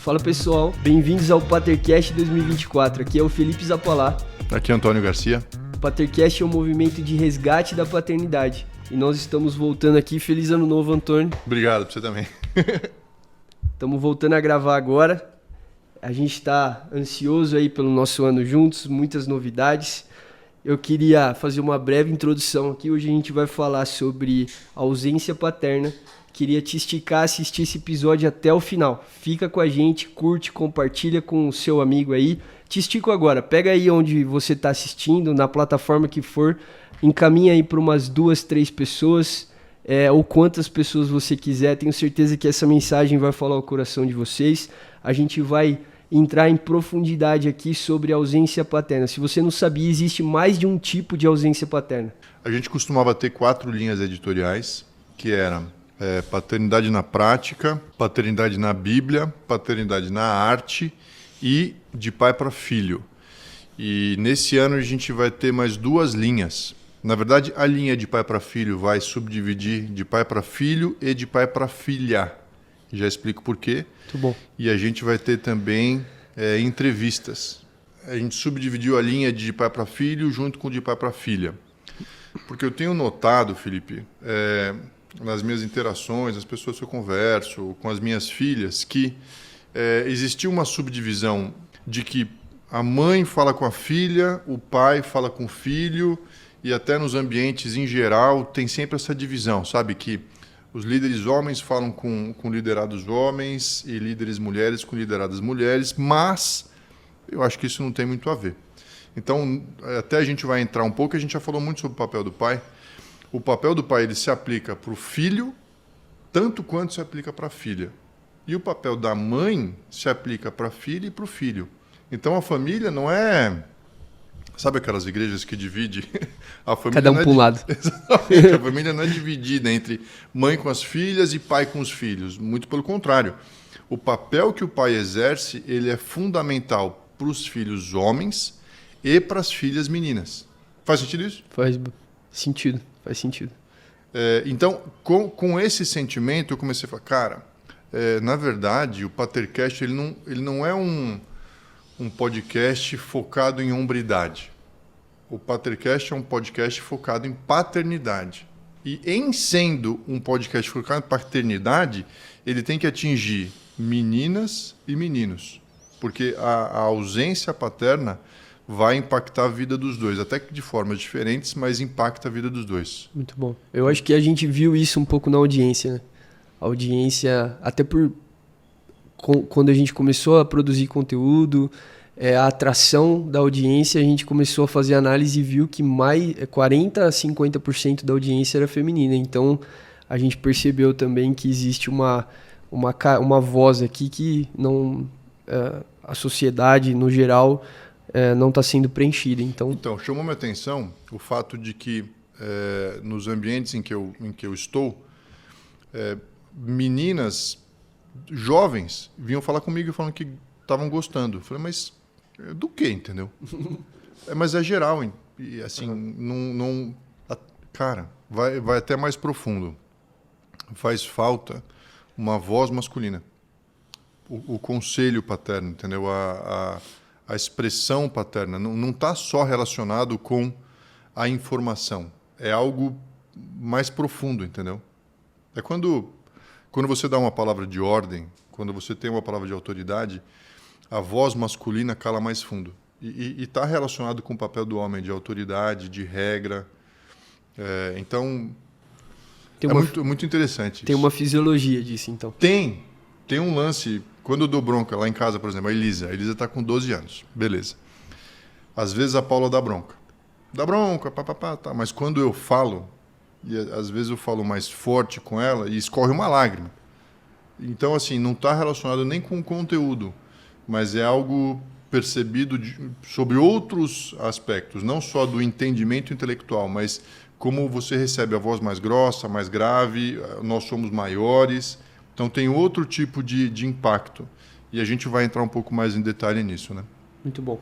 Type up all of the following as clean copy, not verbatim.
Fala pessoal, bem-vindos ao Patercast 2024, aqui é o Felipe Zappalá. Aqui é Antônio Garcia. O Patercast é um movimento de resgate da paternidade e nós estamos voltando aqui. Feliz ano novo, Antônio. Obrigado, pra você também. Estamos voltando a gravar agora. A gente está ansioso aí pelo nosso ano juntos, muitas novidades. Eu queria fazer uma breve introdução aqui. Hoje a gente vai falar sobre ausência paterna. Queria te esticar a assistir esse episódio até o final. Fica com a gente, curte, compartilha com o seu amigo aí. Te estico agora. Pega aí onde você está assistindo, na plataforma que for. Encaminha aí para umas 2, 3 pessoas, ou quantas pessoas você quiser. Tenho certeza que essa mensagem vai falar ao coração de vocês. A gente vai entrar em profundidade aqui sobre a ausência paterna. Se você não sabia, existe mais de um tipo de ausência paterna. A gente costumava ter 4 linhas editoriais, que eram paternidade na prática, paternidade na Bíblia, paternidade na arte e de pai para filho. E nesse ano a gente vai ter mais 2 linhas. Na verdade, a linha de pai para filho vai subdividir de pai para filho e de pai para filha. Já explico por quê. Muito bom. E a gente vai ter também entrevistas. A gente subdividiu a linha de pai para filho junto com de pai para filha. Porque eu tenho notado, Felipe, nas minhas interações, as pessoas que eu converso, com as minhas filhas, que existiu uma subdivisão de que a mãe fala com a filha, o pai fala com o filho, e até nos ambientes em geral tem sempre essa divisão, sabe? Que os líderes homens falam com liderados homens e líderes mulheres com lideradas mulheres, mas eu acho que isso não tem muito a ver. Então, até a gente vai entrar um pouco, a gente já falou muito sobre o papel do pai. O papel do pai ele se aplica para o filho, tanto quanto se aplica para a filha. E o papel da mãe se aplica para a filha e para o filho. Então, a família não é... Sabe aquelas igrejas que dividem a família? Cada um para um lado. Exatamente. A família não é dividida entre mãe com as filhas e pai com os filhos. Muito pelo contrário. O papel que o pai exerce, ele é fundamental para os filhos homens e para as filhas meninas. Faz sentido isso? Faz sentido. Então, com esse sentimento, eu comecei a falar, cara, na verdade, o Patercast ele não é um podcast focado em hombridade. O Patercast é um podcast focado em paternidade. E em sendo um podcast focado em paternidade, ele tem que atingir meninas e meninos. Porque a ausência paterna vai impactar a vida dos dois, até que de formas diferentes, mas impacta a vida dos dois. Muito bom. Eu acho que a gente viu isso um pouco na audiência, né? A audiência, até quando a gente começou a produzir conteúdo, a atração da audiência, a gente começou a fazer análise e viu que mais 40% a 50% da audiência era feminina. Então, a gente percebeu também que existe uma voz aqui que não, a sociedade, no geral, não está sendo preenchida. Então, chamou minha atenção o fato de que nos ambientes em que eu estou, meninas jovens vinham falar comigo falando que estavam gostando. Eu falei, mas do que, entendeu? Mas é geral, e assim, não cara, vai até mais profundo. Faz falta uma voz masculina. O conselho paterno, entendeu? A expressão paterna não está só relacionado com a informação. É algo mais profundo, entendeu? É quando você dá uma palavra de ordem, quando você tem uma palavra de autoridade, a voz masculina cala mais fundo. E está relacionado com o papel do homem de autoridade, de regra. Então, muito interessante. Tem uma fisiologia disso, então. Tem um lance... Quando eu dou bronca lá em casa, por exemplo, a Elisa está com 12 anos, beleza. Às vezes a Paula dá bronca. Tá. Mas quando eu falo, e às vezes eu falo mais forte com ela e escorre uma lágrima. Então, assim, não está relacionado nem com o conteúdo, mas é algo percebido sobre outros aspectos, não só do entendimento intelectual, mas como você recebe a voz mais grossa, mais grave, nós somos maiores, então tem outro tipo de impacto. E a gente vai entrar um pouco mais em detalhe nisso, né? Muito bom.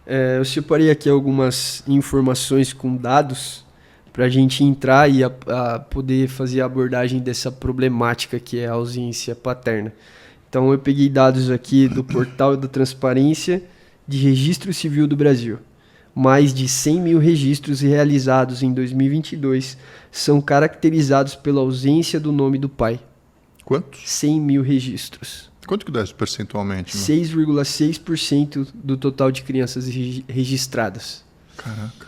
Eu separei aqui algumas informações com dados para a gente entrar e a poder fazer a abordagem dessa problemática que é a ausência paterna. Então eu peguei dados aqui do Portal da Transparência de Registro Civil do Brasil. Mais de 100 mil registros realizados em 2022 são caracterizados pela ausência do nome do pai. Quantos? 100 mil registros. Quanto que dá isso percentualmente? 6,6% do total de crianças registradas. Caraca.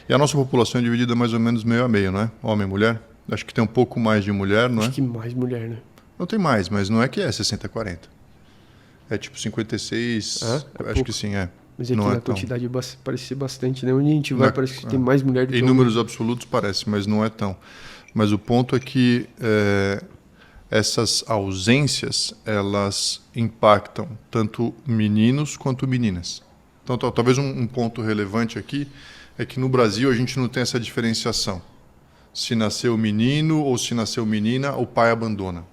E a nossa população é dividida mais ou menos meio a meio, não é? Homem e mulher? Acho que tem um pouco mais de mulher, não é? Acho que mais mulher, né? Não tem mais, mas não é que é 60-40. É tipo 56, acho pouco. que sim, é. Mas aqui não na quantidade parece ser bastante, né? Onde a gente vai parece que tem mais mulher do que em números absolutos parece, mas não é tão. Mas o ponto é que essas ausências, elas impactam tanto meninos quanto meninas. Então, talvez um ponto relevante aqui é que no Brasil a gente não tem essa diferenciação. Se nasceu menino ou se nasceu menina, o pai abandona.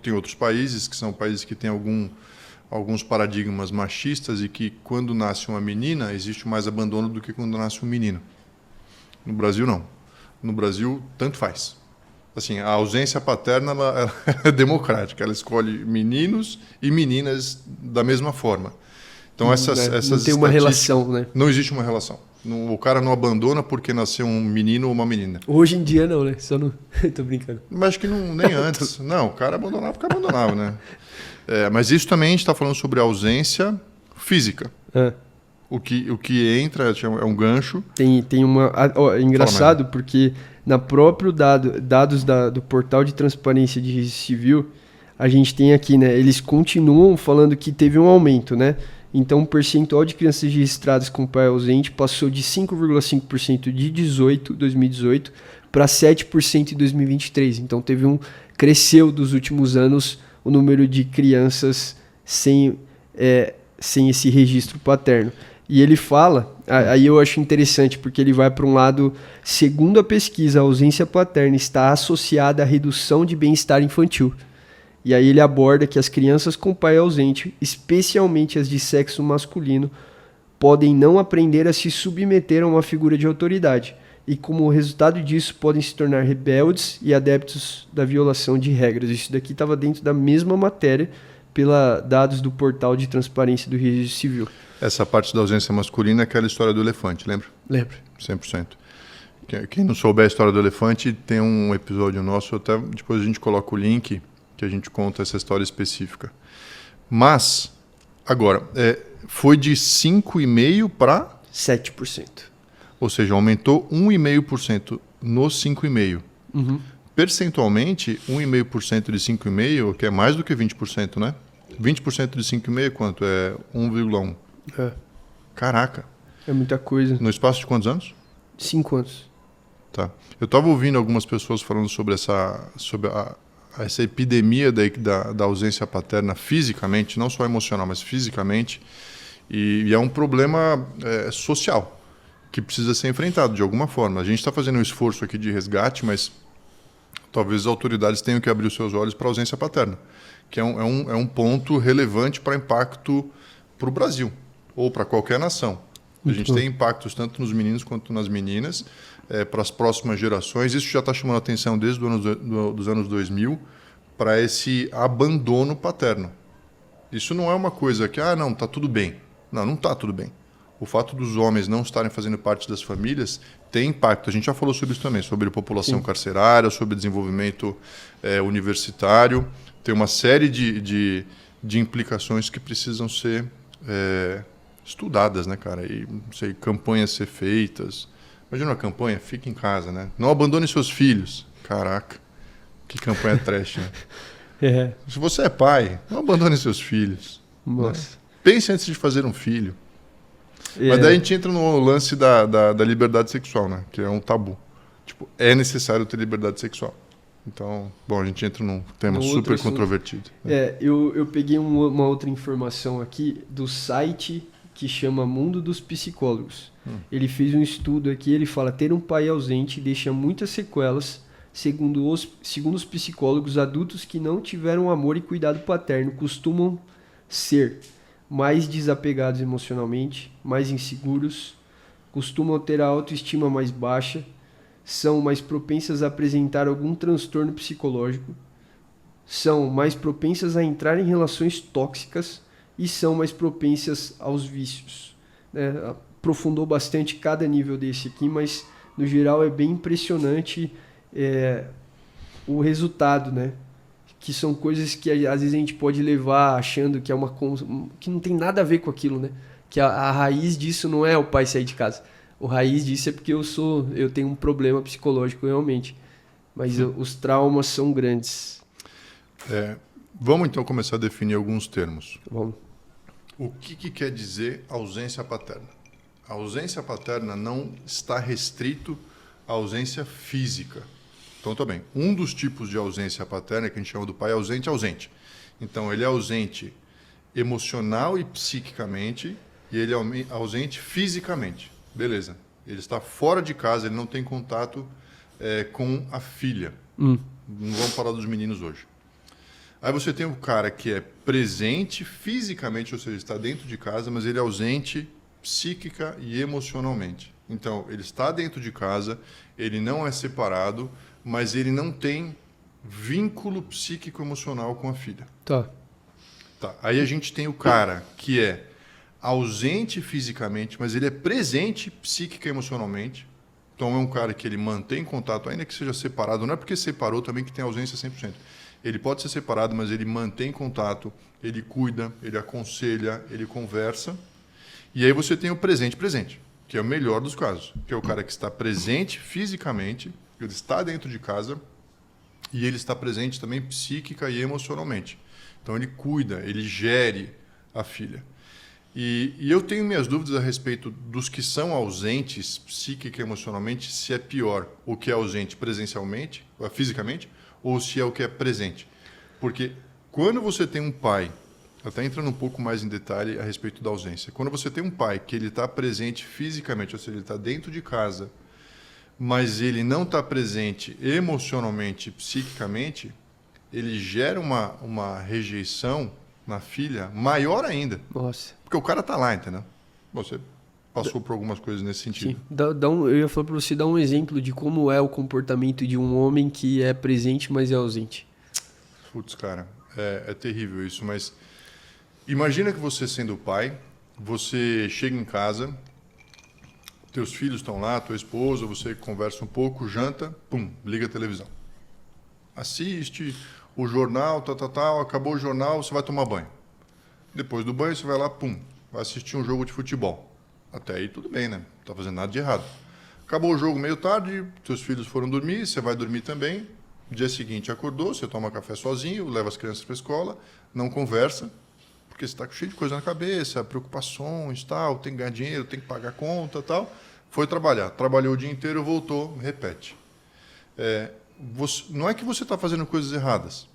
Tem outros países que são países que têm alguns paradigmas machistas e que quando nasce uma menina existe mais abandono do que quando nasce um menino. No Brasil, não. No Brasil, tanto faz. Assim, a ausência paterna ela é democrática. Ela escolhe meninos e meninas da mesma forma. Então, essas não tem uma relação, né? Não existe uma relação. O cara não abandona porque nasceu um menino ou uma menina. Hoje em dia não, né? Só não... Tô brincando. Mas acho que nem antes. Não, o cara abandonava porque abandonava, né? Mas isso também a gente está falando sobre ausência física. O que entra é um gancho. Tem uma... É engraçado porque na próprio dados do Portal de Transparência de Registro Civil, a gente tem aqui, né? Eles continuam falando que teve um aumento, né? Então, o percentual de crianças registradas com pai ausente passou de 5,5% de 2018 para 7% em 2023. Então, cresceu dos últimos anos o número de crianças sem esse registro paterno. E ele fala, aí eu acho interessante, porque ele vai para um lado, segundo a pesquisa, a ausência paterna está associada à redução de bem-estar infantil. E aí ele aborda que as crianças com pai ausente, especialmente as de sexo masculino, podem não aprender a se submeter a uma figura de autoridade. E como resultado disso, podem se tornar rebeldes e adeptos da violação de regras. Isso daqui estava dentro da mesma matéria, pela dados do Portal de Transparência do Registro Civil. Essa parte da ausência masculina é aquela história do elefante, lembra? Lembro. 100%. Quem não souber a história do elefante, tem um episódio nosso, até depois a gente coloca o link, que a gente conta essa história específica. Mas, agora, foi de 5,5% para... 7%. Ou seja, aumentou 1,5% nos 5,5%. Uhum. Percentualmente, 1,5% de 5,5%, que é mais do que 20%, né? 20% de 5,5% é quanto? É 1,1%. Caraca. É muita coisa. No espaço de quantos anos? 5 anos. Tá. Eu estava ouvindo algumas pessoas falando sobre essa epidemia da ausência paterna fisicamente, não só emocional, mas fisicamente, e é um problema social que precisa ser enfrentado de alguma forma. A gente está fazendo um esforço aqui de resgate, mas talvez as autoridades tenham que abrir os seus olhos para a ausência paterna, que é um ponto relevante para impacto para o Brasil, ou para qualquer nação. A gente tem impactos tanto nos meninos quanto nas meninas, para as próximas gerações. Isso já está chamando a atenção desde os anos 2000 para esse abandono paterno. Isso não é uma coisa que, não, está tudo bem. Não está tudo bem. O fato dos homens não estarem fazendo parte das famílias tem impacto. A gente já falou sobre isso também, sobre população carcerária, sobre desenvolvimento universitário. Tem uma série de implicações que precisam ser estudadas, né, cara? E, não sei, campanhas ser feitas. Imagina uma campanha, fique em casa, né? Não abandone seus filhos. Caraca, que campanha trash, né? Se você é pai, não abandone seus filhos. Nossa. Né? Pense antes de fazer um filho. Mas daí a gente entra no lance da liberdade sexual, né? Que é um tabu. Tipo, é necessário ter liberdade sexual. Então, bom, a gente entra num tema super controvertido. Eu peguei uma outra informação aqui do site que chama Mundo dos Psicólogos. Ele fez um estudo aqui, ele fala: ter um pai ausente deixa muitas sequelas. Segundo os psicólogos, adultos que não tiveram amor e cuidado paterno costumam ser mais desapegados emocionalmente, mais inseguros, costumam ter a autoestima mais baixa, são mais propensas a apresentar algum transtorno psicológico, são mais propensas a entrar em relações tóxicas e são mais propensas aos vícios. Né? Aprofundou bastante cada nível desse aqui, mas no geral é bem impressionante o resultado, né? Que são coisas que às vezes a gente pode levar achando que que não tem nada a ver com aquilo, né? Que a raiz disso não é o pai sair de casa. O raiz disso é porque eu tenho um problema psicológico realmente. Mas os traumas são grandes. Vamos então começar a definir alguns termos. Vamos. O que quer dizer ausência paterna? A ausência paterna não está restrito à ausência física. Então, tá bem. Um dos tipos de ausência paterna, que a gente chama do pai ausente. Então, ele é ausente emocional e psiquicamente e ele é ausente fisicamente. Beleza. Ele está fora de casa, ele não tem contato com a filha. Não vamos falar dos meninos hoje. Aí você tem o cara que é presente fisicamente, ou seja, está dentro de casa, mas ele é ausente psíquica e emocionalmente. Então, ele está dentro de casa, ele não é separado, mas ele não tem vínculo psíquico-emocional com a filha. Tá. Aí a gente tem o cara que é ausente fisicamente, mas ele é presente psíquica e emocionalmente. Então, é um cara que ele mantém contato, ainda que seja separado. Não é porque separou também que tem ausência 100%. Ele pode ser separado, mas ele mantém contato, ele cuida, ele aconselha, ele conversa. E aí você tem o presente, que é o melhor dos casos, que é o cara que está presente fisicamente, ele está dentro de casa e ele está presente também psíquica e emocionalmente. Então ele cuida, ele gere a filha. E eu tenho minhas dúvidas a respeito dos que são ausentes psíquica e emocionalmente, se é pior o que é ausente presencialmente, fisicamente, ou se é o que é presente. Porque quando você tem um pai, até entrando um pouco mais em detalhe a respeito da ausência, quando você tem um pai que ele está presente fisicamente, ou seja, ele está dentro de casa, mas ele não está presente emocionalmente, psiquicamente, ele gera uma rejeição na filha maior ainda. Nossa. Porque o cara está lá, entendeu? Você passou por algumas coisas nesse sentido. Sim. Eu ia falar para você dar um exemplo de como é o comportamento de um homem que é presente, mas é ausente. Putz, cara, é terrível isso, mas imagina que você sendo pai, você chega em casa, teus filhos estão lá, tua esposa, você conversa um pouco, janta, pum, liga a televisão. Assiste o jornal, tal, acabou o jornal, você vai tomar banho. Depois do banho, você vai lá, pum, vai assistir um jogo de futebol. Até aí tudo bem, né? Não tá fazendo nada de errado. Acabou o jogo meio tarde, teus filhos foram dormir, você vai dormir também. No dia seguinte acordou, você toma café sozinho, leva as crianças para a escola, não conversa, porque você está cheio de coisa na cabeça, preocupações, tal, tem que ganhar dinheiro, tem que pagar conta, tal. Foi trabalhar, trabalhou o dia inteiro, voltou, repete. Não é que você está fazendo coisas erradas.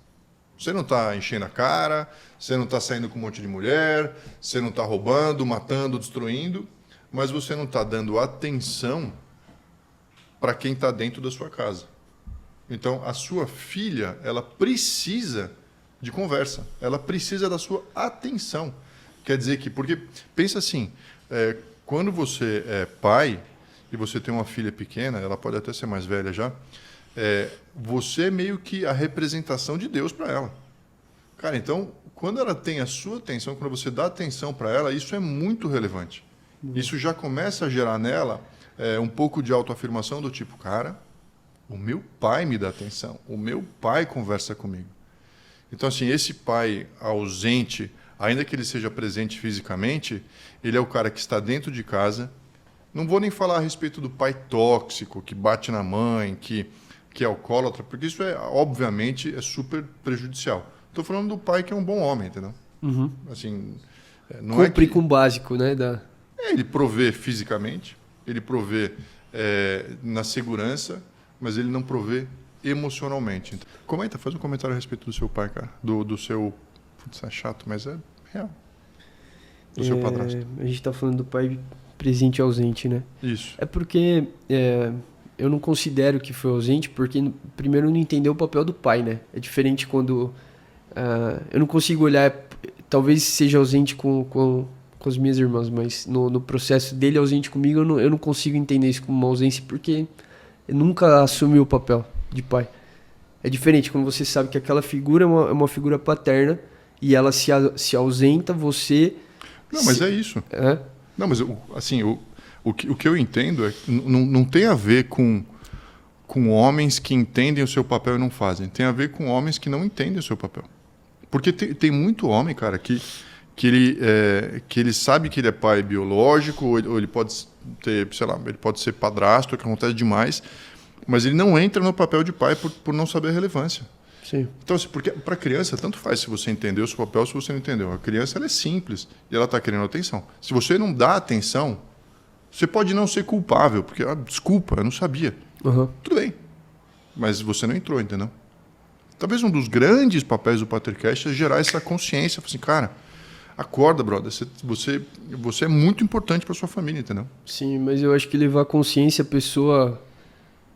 Você não está enchendo a cara, você não está saindo com um monte de mulher, você não está roubando, matando, destruindo, mas você não está dando atenção para quem está dentro da sua casa. Então, a sua filha, ela precisa de conversa, ela precisa da sua atenção. Quer dizer que, porque, pensa assim, quando você é pai e você tem uma filha pequena, ela pode até ser mais velha já, você é meio que a representação de Deus para ela. Cara, então, quando ela tem a sua atenção, quando você dá atenção para ela, isso é muito relevante. Isso já começa a gerar nela um pouco de autoafirmação do tipo, cara, o meu pai me dá atenção, o meu pai conversa comigo. Então, assim, esse pai ausente, ainda que ele seja presente fisicamente, ele é o cara que está dentro de casa. Não vou nem falar a respeito do pai tóxico, que bate na mãe, que é alcoólatra, porque isso, obviamente, é super prejudicial. Estou falando do pai que é um bom homem, entendeu? Uhum. Assim, não cumpre com o básico, né? Ele provê fisicamente, ele provê na segurança, mas ele não provê emocionalmente. Então, comenta, faz um comentário a respeito do seu pai, cara. Do seu... Putz, é chato, mas é real. Do seu padrasto. A gente está falando do pai presente e ausente, né? Isso. É porque eu não considero que foi ausente, porque primeiro não entendeu o papel do pai, né? É diferente quando... eu não consigo olhar... Talvez seja ausente com as minhas irmãs, mas no processo dele ausente comigo, eu não consigo entender isso como uma ausência, porque ele nunca assumiu o papel de pai. É diferente quando você sabe que aquela figura é uma figura paterna e ela se ausenta, você... Não, mas é isso. É? Não, mas assim, o que eu entendo é que não tem a ver com homens que entendem o seu papel e não fazem. Tem a ver com homens que não entendem o seu papel. Porque tem muito homem, cara, que ele sabe que ele é pai biológico, ou ele pode ter, sei lá, ele pode ser padrasto, que acontece demais, mas ele não entra no papel de pai por não saber a relevância. Sim. Então, assim, porque para a criança, tanto faz se você entendeu o seu papel ou se você não entendeu. A criança, ela é simples e ela está querendo atenção. Se você não dá atenção, você pode não ser culpável, porque, desculpa, eu não sabia. Uhum. Tudo bem, mas você não entrou, entendeu? Talvez um dos grandes papéis do Patercast é gerar essa consciência. Assim, cara, acorda, brother, você é muito importante para sua família, entendeu? Sim, mas eu acho que levar consciência, a pessoa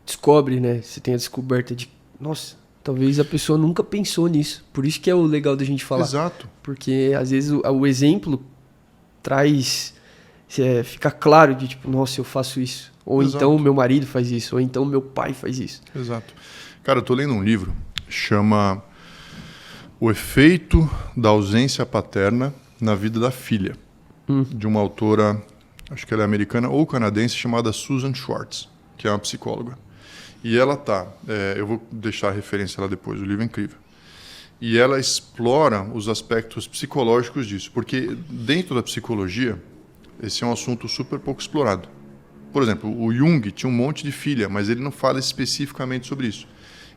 descobre, né? Você tem a descoberta de, nossa, talvez a pessoa nunca pensou nisso. Por isso que é o legal da gente falar. Exato. Porque às vezes o exemplo traz, fica claro de tipo, nossa, eu faço isso. Ou Exato. então meu marido faz isso, ou então meu pai faz isso. Exato. Cara, eu tô lendo um livro, chama O Efeito da Ausência Paterna na Vida da Filha, de uma autora, acho que ela é americana ou canadense, chamada Susan Schwartz, que é uma psicóloga. E ela eu vou deixar a referência lá depois, o livro é incrível. E ela explora os aspectos psicológicos disso, porque dentro da psicologia, esse é um assunto super pouco explorado. Por exemplo, o Jung tinha um monte de filha, mas ele não fala especificamente sobre isso.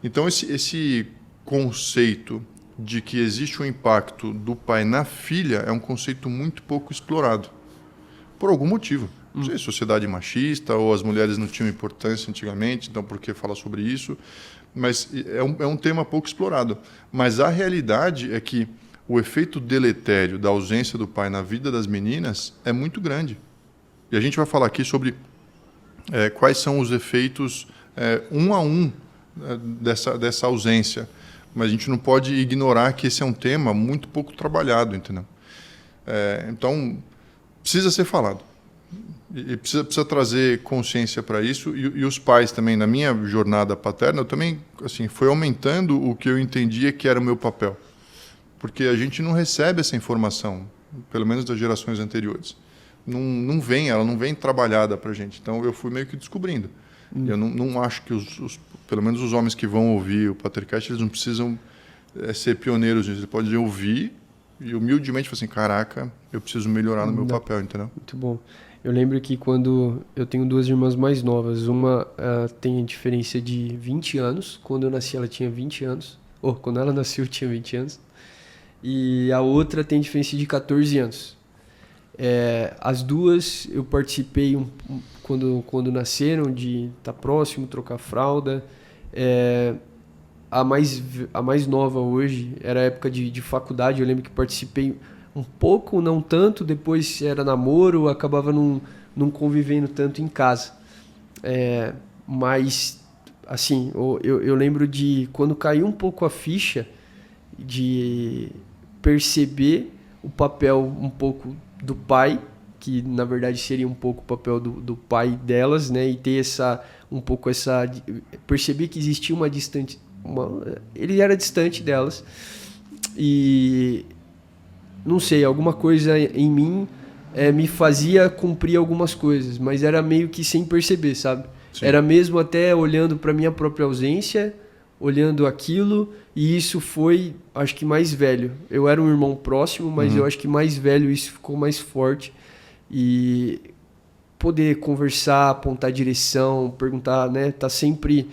Então, esse conceito de que existe um impacto do pai na filha é um conceito muito pouco explorado, por algum motivo. Não sei, sociedade machista, ou as mulheres não tinham importância antigamente, então por que falar sobre isso? Mas é um tema pouco explorado. Mas a realidade é que o efeito deletério da ausência do pai na vida das meninas é muito grande. E a gente vai falar aqui sobre quais são os efeitos um a um dessa ausência. Mas a gente não pode ignorar que esse é um tema muito pouco trabalhado, entendeu? Então, precisa ser falado. E precisa trazer consciência para isso. E os pais também, na minha jornada paterna, eu também, assim, foi aumentando o que eu entendia que era o meu papel. Porque a gente não recebe essa informação, pelo menos das gerações anteriores. Ela não vem trabalhada para a gente. Então, eu fui meio que descobrindo. Eu não acho que, pelo menos os homens que vão ouvir o Patercast, eles não precisam ser pioneiros nisso. Eles podem ouvir e humildemente falar assim, caraca, eu preciso melhorar no meu papel, entendeu? Muito bom. Eu lembro que quando eu tenho duas irmãs mais novas, uma tem diferença de 20 anos. Quando eu nasci, ela tinha 20 aanos. Quando ela nasceu, eu tinha 20 anos. E a outra tem diferença de 14 anos. As duas eu participei quando nasceram, de estar próximo, trocar fralda. A mais nova hoje era época de faculdade. Eu lembro que participei um pouco, não tanto. Depois era namoro, acabava não convivendo tanto em casa. Mas, assim, eu lembro de quando caiu um pouco a ficha de perceber o papel um pouco do pai, que na verdade seria um pouco o papel do pai delas, né? E ter perceber que existia ele era distante delas. E não sei, alguma coisa em mim me fazia cumprir algumas coisas, mas era meio que sem perceber, sabe? Sim. Era mesmo até olhando para minha própria ausência, olhando aquilo, e isso foi, acho que mais velho. Eu era um irmão próximo, mas eu acho que mais velho isso ficou mais forte. E poder conversar, apontar direção, perguntar, né? Tá sempre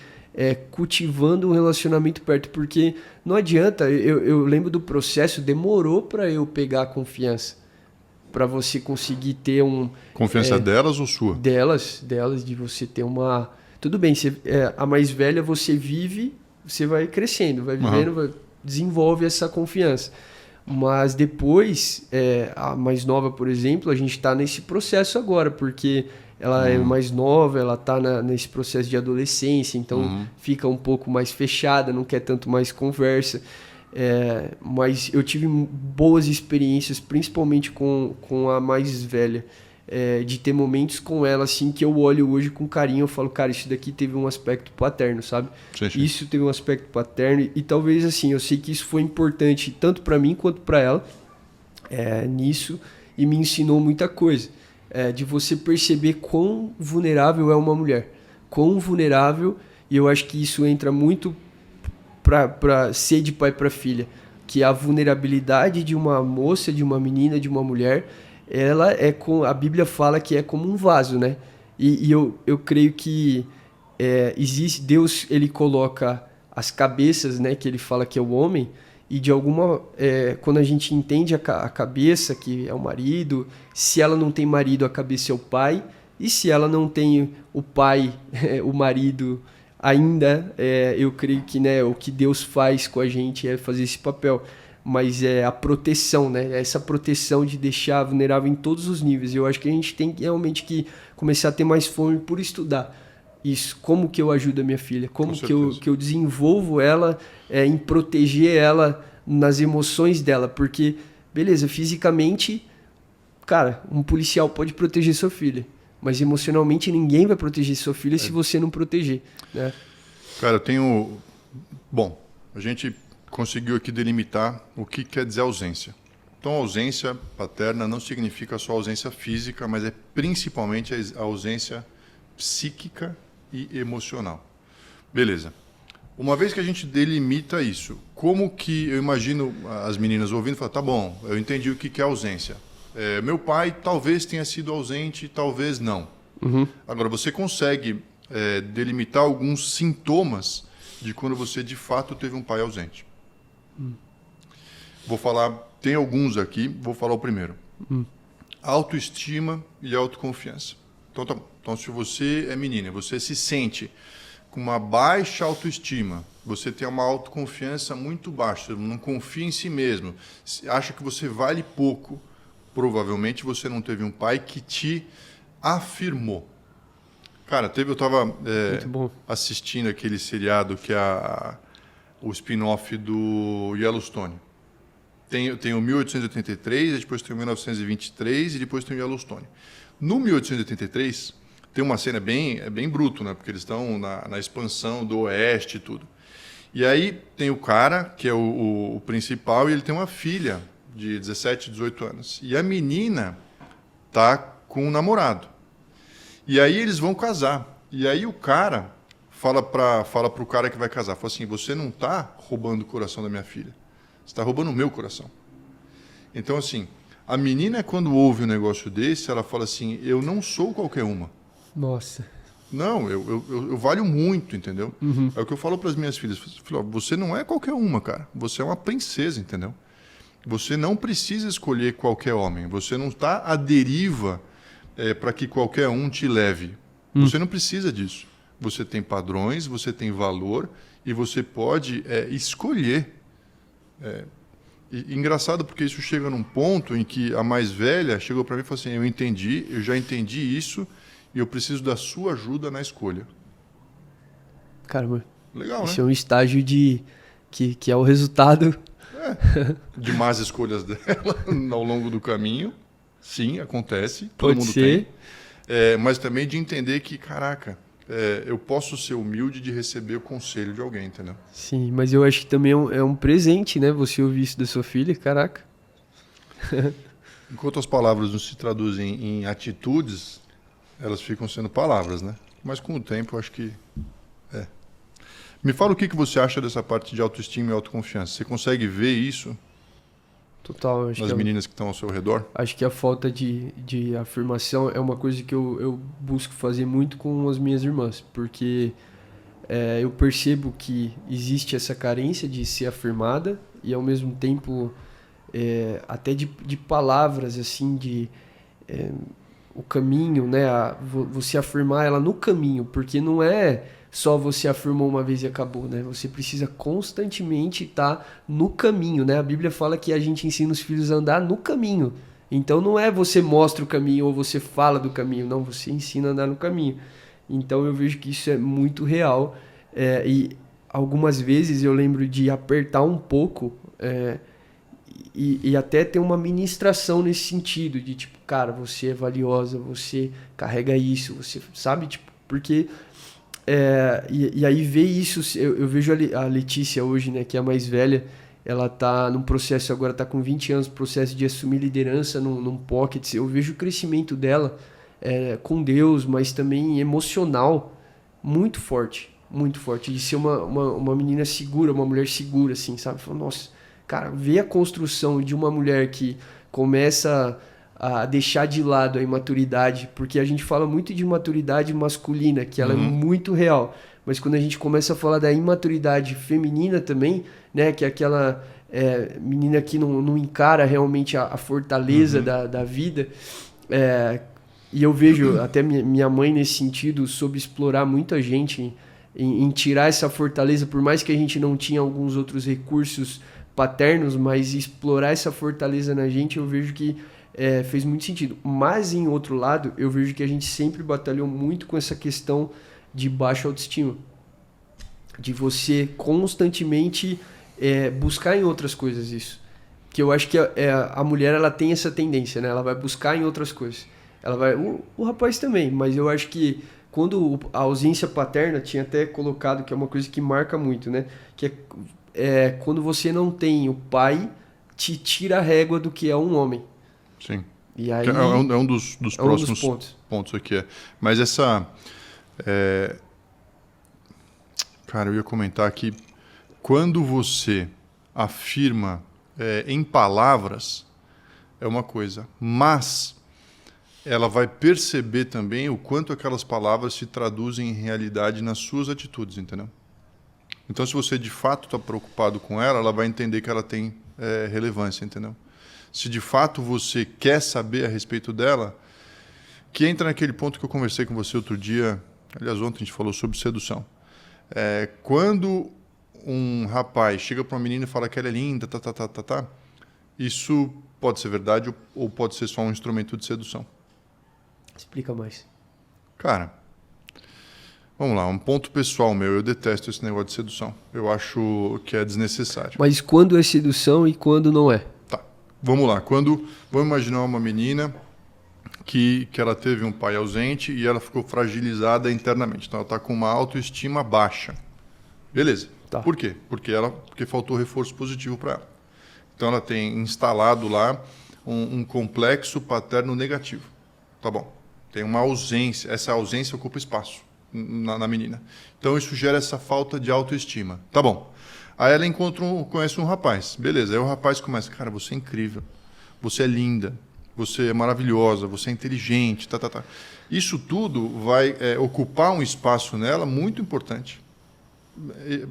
cultivando um relacionamento perto, porque não adianta, eu lembro do processo, demorou para eu pegar a confiança, para você conseguir ter Confiança delas ou sua? Delas, de você ter uma... Tudo bem, a mais velha você vive, você vai crescendo, vai vivendo, desenvolve essa confiança. Mas depois, a mais nova, por exemplo, a gente está nesse processo agora, porque ela é mais nova, ela está nesse processo de adolescência, então fica um pouco mais fechada, não quer tanto mais conversa. Mas eu tive boas experiências, principalmente com a mais velha. de ter momentos com ela, assim, que eu olho hoje com carinho, eu falo, cara, isso daqui teve um aspecto paterno, sabe? Sim, sim. Isso teve um aspecto paterno e talvez, assim, eu sei que isso foi importante tanto para mim quanto para ela nisso e me ensinou muita coisa. De você perceber quão vulnerável é uma mulher, quão vulnerável, e eu acho que isso entra muito para ser de pai para filha, que a vulnerabilidade de uma moça, de uma menina, de uma mulher, ela a Bíblia fala que é como um vaso, né? E eu creio que existe, Deus, ele coloca as cabeças, né? Que ele fala que é o homem, e de alguma, quando a gente entende a cabeça, que é o marido, se ela não tem marido, a cabeça é o pai, e se ela não tem o pai, o marido ainda, eu creio que, né, o que Deus faz com a gente é fazer esse papel. Mas é a proteção, né? Essa proteção de deixar vulnerável em todos os níveis. Eu acho que a gente tem realmente que começar a ter mais fome por estudar isso. Como que eu ajudo a minha filha? Como que eu desenvolvo ela em proteger ela nas emoções dela? Porque, beleza, fisicamente, cara, um policial pode proteger sua filha. Mas emocionalmente ninguém vai proteger sua filha se você não proteger, né? Cara, eu tenho... Bom, a gente conseguiu aqui delimitar o que quer dizer ausência. Então, ausência paterna não significa só ausência física, mas é principalmente a ausência psíquica e emocional. Beleza. Uma vez que a gente delimita isso, como que eu imagino as meninas ouvindo e falando, tá bom, eu entendi o que é ausência. Meu pai talvez tenha sido ausente, talvez não. Uhum. Agora, você consegue delimitar alguns sintomas de quando você de fato teve um pai ausente. Vou falar, tem alguns aqui, vou falar o primeiro. Autoestima e autoconfiança. Então, tá bom. Então, se você é menina, você se sente com uma baixa autoestima, você tem uma autoconfiança muito baixa, não confia em si mesmo, acha que você vale pouco, provavelmente você não teve um pai que te afirmou. Cara, eu estava assistindo aquele seriado que é o spin-off do Yellowstone. Tem o 1883, depois tem o 1923 e depois tem o Yellowstone. No 1883, tem uma cena bem bruto, né? Porque eles estão na expansão do oeste e tudo. E aí tem o cara, que é o principal, e ele tem uma filha de 17, 18 anos. E a menina tá com um namorado. E aí eles vão casar. E aí o cara fala pro cara que vai casar, fala assim, você não tá roubando o coração da minha filha. Você está roubando o meu coração. Então, assim, a menina, quando ouve um negócio desse, ela fala assim, eu não sou qualquer uma. Nossa. Não, eu valho muito, entendeu? Uhum. É o que eu falo para as minhas filhas. Você não é qualquer uma, cara. Você é uma princesa, entendeu? Você não precisa escolher qualquer homem. Você não está à deriva para que qualquer um te leve. Você não precisa disso. Você tem padrões, você tem valor e você pode escolher. Engraçado porque isso chega num ponto em que a mais velha chegou para mim e falou assim, eu já entendi isso e eu preciso da sua ajuda na escolha. Caramba. Legal, Esse né? é um estágio que é o resultado de más escolhas dela ao longo do caminho. Sim, acontece. Todo Pode mundo ser. tem. Mas também de entender que, caraca, eu posso ser humilde de receber o conselho de alguém, entendeu? Sim, mas eu acho que também é um presente, né? Você ouvir isso da sua filha, caraca. Enquanto as palavras não se traduzem em atitudes, elas ficam sendo palavras, né? Mas com o tempo, eu acho que... Me fala o que você acha dessa parte de autoestima e autoconfiança. Você consegue ver isso Total. nas meninas que estão ao seu redor? Acho que a falta de afirmação é uma coisa que eu busco fazer muito com as minhas irmãs, porque eu percebo que existe essa carência de ser afirmada e, ao mesmo tempo, até de palavras, assim, o caminho, né? Você afirmar ela no caminho, porque não é só você afirmou uma vez e acabou, né? Você precisa constantemente estar no caminho, né? A Bíblia fala que a gente ensina os filhos a andar no caminho. Então não é você mostra o caminho ou você fala do caminho, não, você ensina a andar no caminho. Então eu vejo que isso é muito real e algumas vezes eu lembro de apertar um pouco e até ter uma ministração nesse sentido, de tipo, cara, você é valiosa, você carrega isso, você sabe, tipo, porque... e aí ver isso, eu vejo a Letícia hoje, né, que é a mais velha, ela tá num processo, agora tá com 20 anos, processo de assumir liderança num pocket, eu vejo o crescimento dela com Deus, mas também emocional, muito forte, de ser uma menina segura, uma mulher segura, assim, sabe? Falo, nossa, cara, ver a construção de uma mulher que começa a deixar de lado a imaturidade, porque a gente fala muito de maturidade masculina, que ela é muito real, mas quando a gente começa a falar da imaturidade feminina também, né, que é aquela menina que não encara realmente a fortaleza da vida, e eu vejo até minha mãe nesse sentido, soube explorar muita gente em tirar essa fortaleza, por mais que a gente não tinha alguns outros recursos paternos, mas explorar essa fortaleza na gente, eu vejo que fez muito sentido. Mas, em outro lado, eu vejo que a gente sempre batalhou muito com essa questão de baixa autoestima. De você constantemente buscar em outras coisas isso. Que eu acho que a mulher ela tem essa tendência, né? Ela vai buscar em outras coisas. Ela vai, o rapaz também, mas eu acho que quando a ausência paterna, tinha até colocado que é uma coisa que marca muito, né? Que é quando você não tem o pai, te tira a régua do que é um homem. Sim. E aí, é um dos próximos pontos aqui. Mas essa... Cara, eu ia comentar que quando você afirma em palavras, é uma coisa, mas ela vai perceber também o quanto aquelas palavras se traduzem em realidade nas suas atitudes, entendeu? Então, se você de fato está preocupado com ela, ela vai entender que ela tem relevância, entendeu? Se de fato você quer saber a respeito dela, que entra naquele ponto que eu conversei com você outro dia, aliás, ontem a gente falou sobre sedução. Quando um rapaz chega para uma menina e fala que ela é linda, isso pode ser verdade ou pode ser só um instrumento de sedução. Explica mais. Cara, vamos lá, um ponto pessoal meu, eu detesto esse negócio de sedução. Eu acho que é desnecessário. Mas quando é sedução e quando não é? Tá, vamos lá. Vamos imaginar uma menina que ela teve um pai ausente e ela ficou fragilizada internamente. Então ela está com uma autoestima baixa. Beleza. Tá. Por quê? Porque faltou reforço positivo para ela. Então ela tem instalado lá um complexo paterno negativo. Tá bom. Tem uma ausência. Essa ausência ocupa espaço na menina. Então isso gera essa falta de autoestima. Tá bom. Aí ela conhece um rapaz. Beleza. Aí o rapaz começa, cara, você é incrível. Você é linda. Você é maravilhosa. Você é inteligente. Isso tudo vai ocupar um espaço nela muito importante.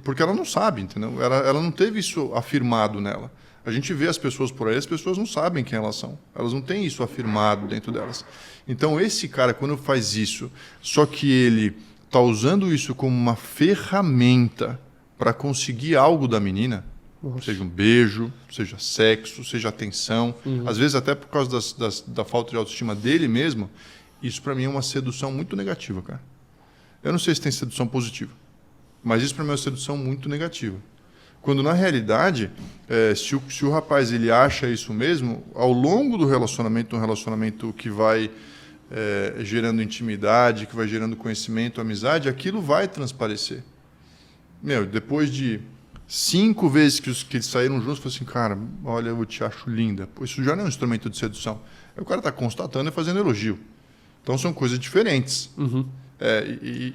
Porque ela não sabe, entendeu? Ela não teve isso afirmado nela. A gente vê as pessoas por aí, as pessoas não sabem quem elas são. Elas não têm isso afirmado dentro delas. Então, esse cara, quando faz isso, só que ele está usando isso como uma ferramenta para conseguir algo da menina, seja um beijo, seja sexo, seja atenção, às vezes até por causa da falta de autoestima dele mesmo, isso para mim é uma sedução muito negativa, cara. Eu não sei se tem sedução positiva, mas isso para mim é uma sedução muito negativa. Quando, na realidade, se o rapaz ele acha isso mesmo, ao longo do relacionamento, um relacionamento que vai gerando intimidade, que vai gerando conhecimento, amizade, aquilo vai transparecer. Depois de 5 vezes que eles saíram juntos, eu falei assim, cara, olha, eu te acho linda. Pô, isso já não é um instrumento de sedução. Aí o cara está constatando e fazendo elogio. Então, são coisas diferentes.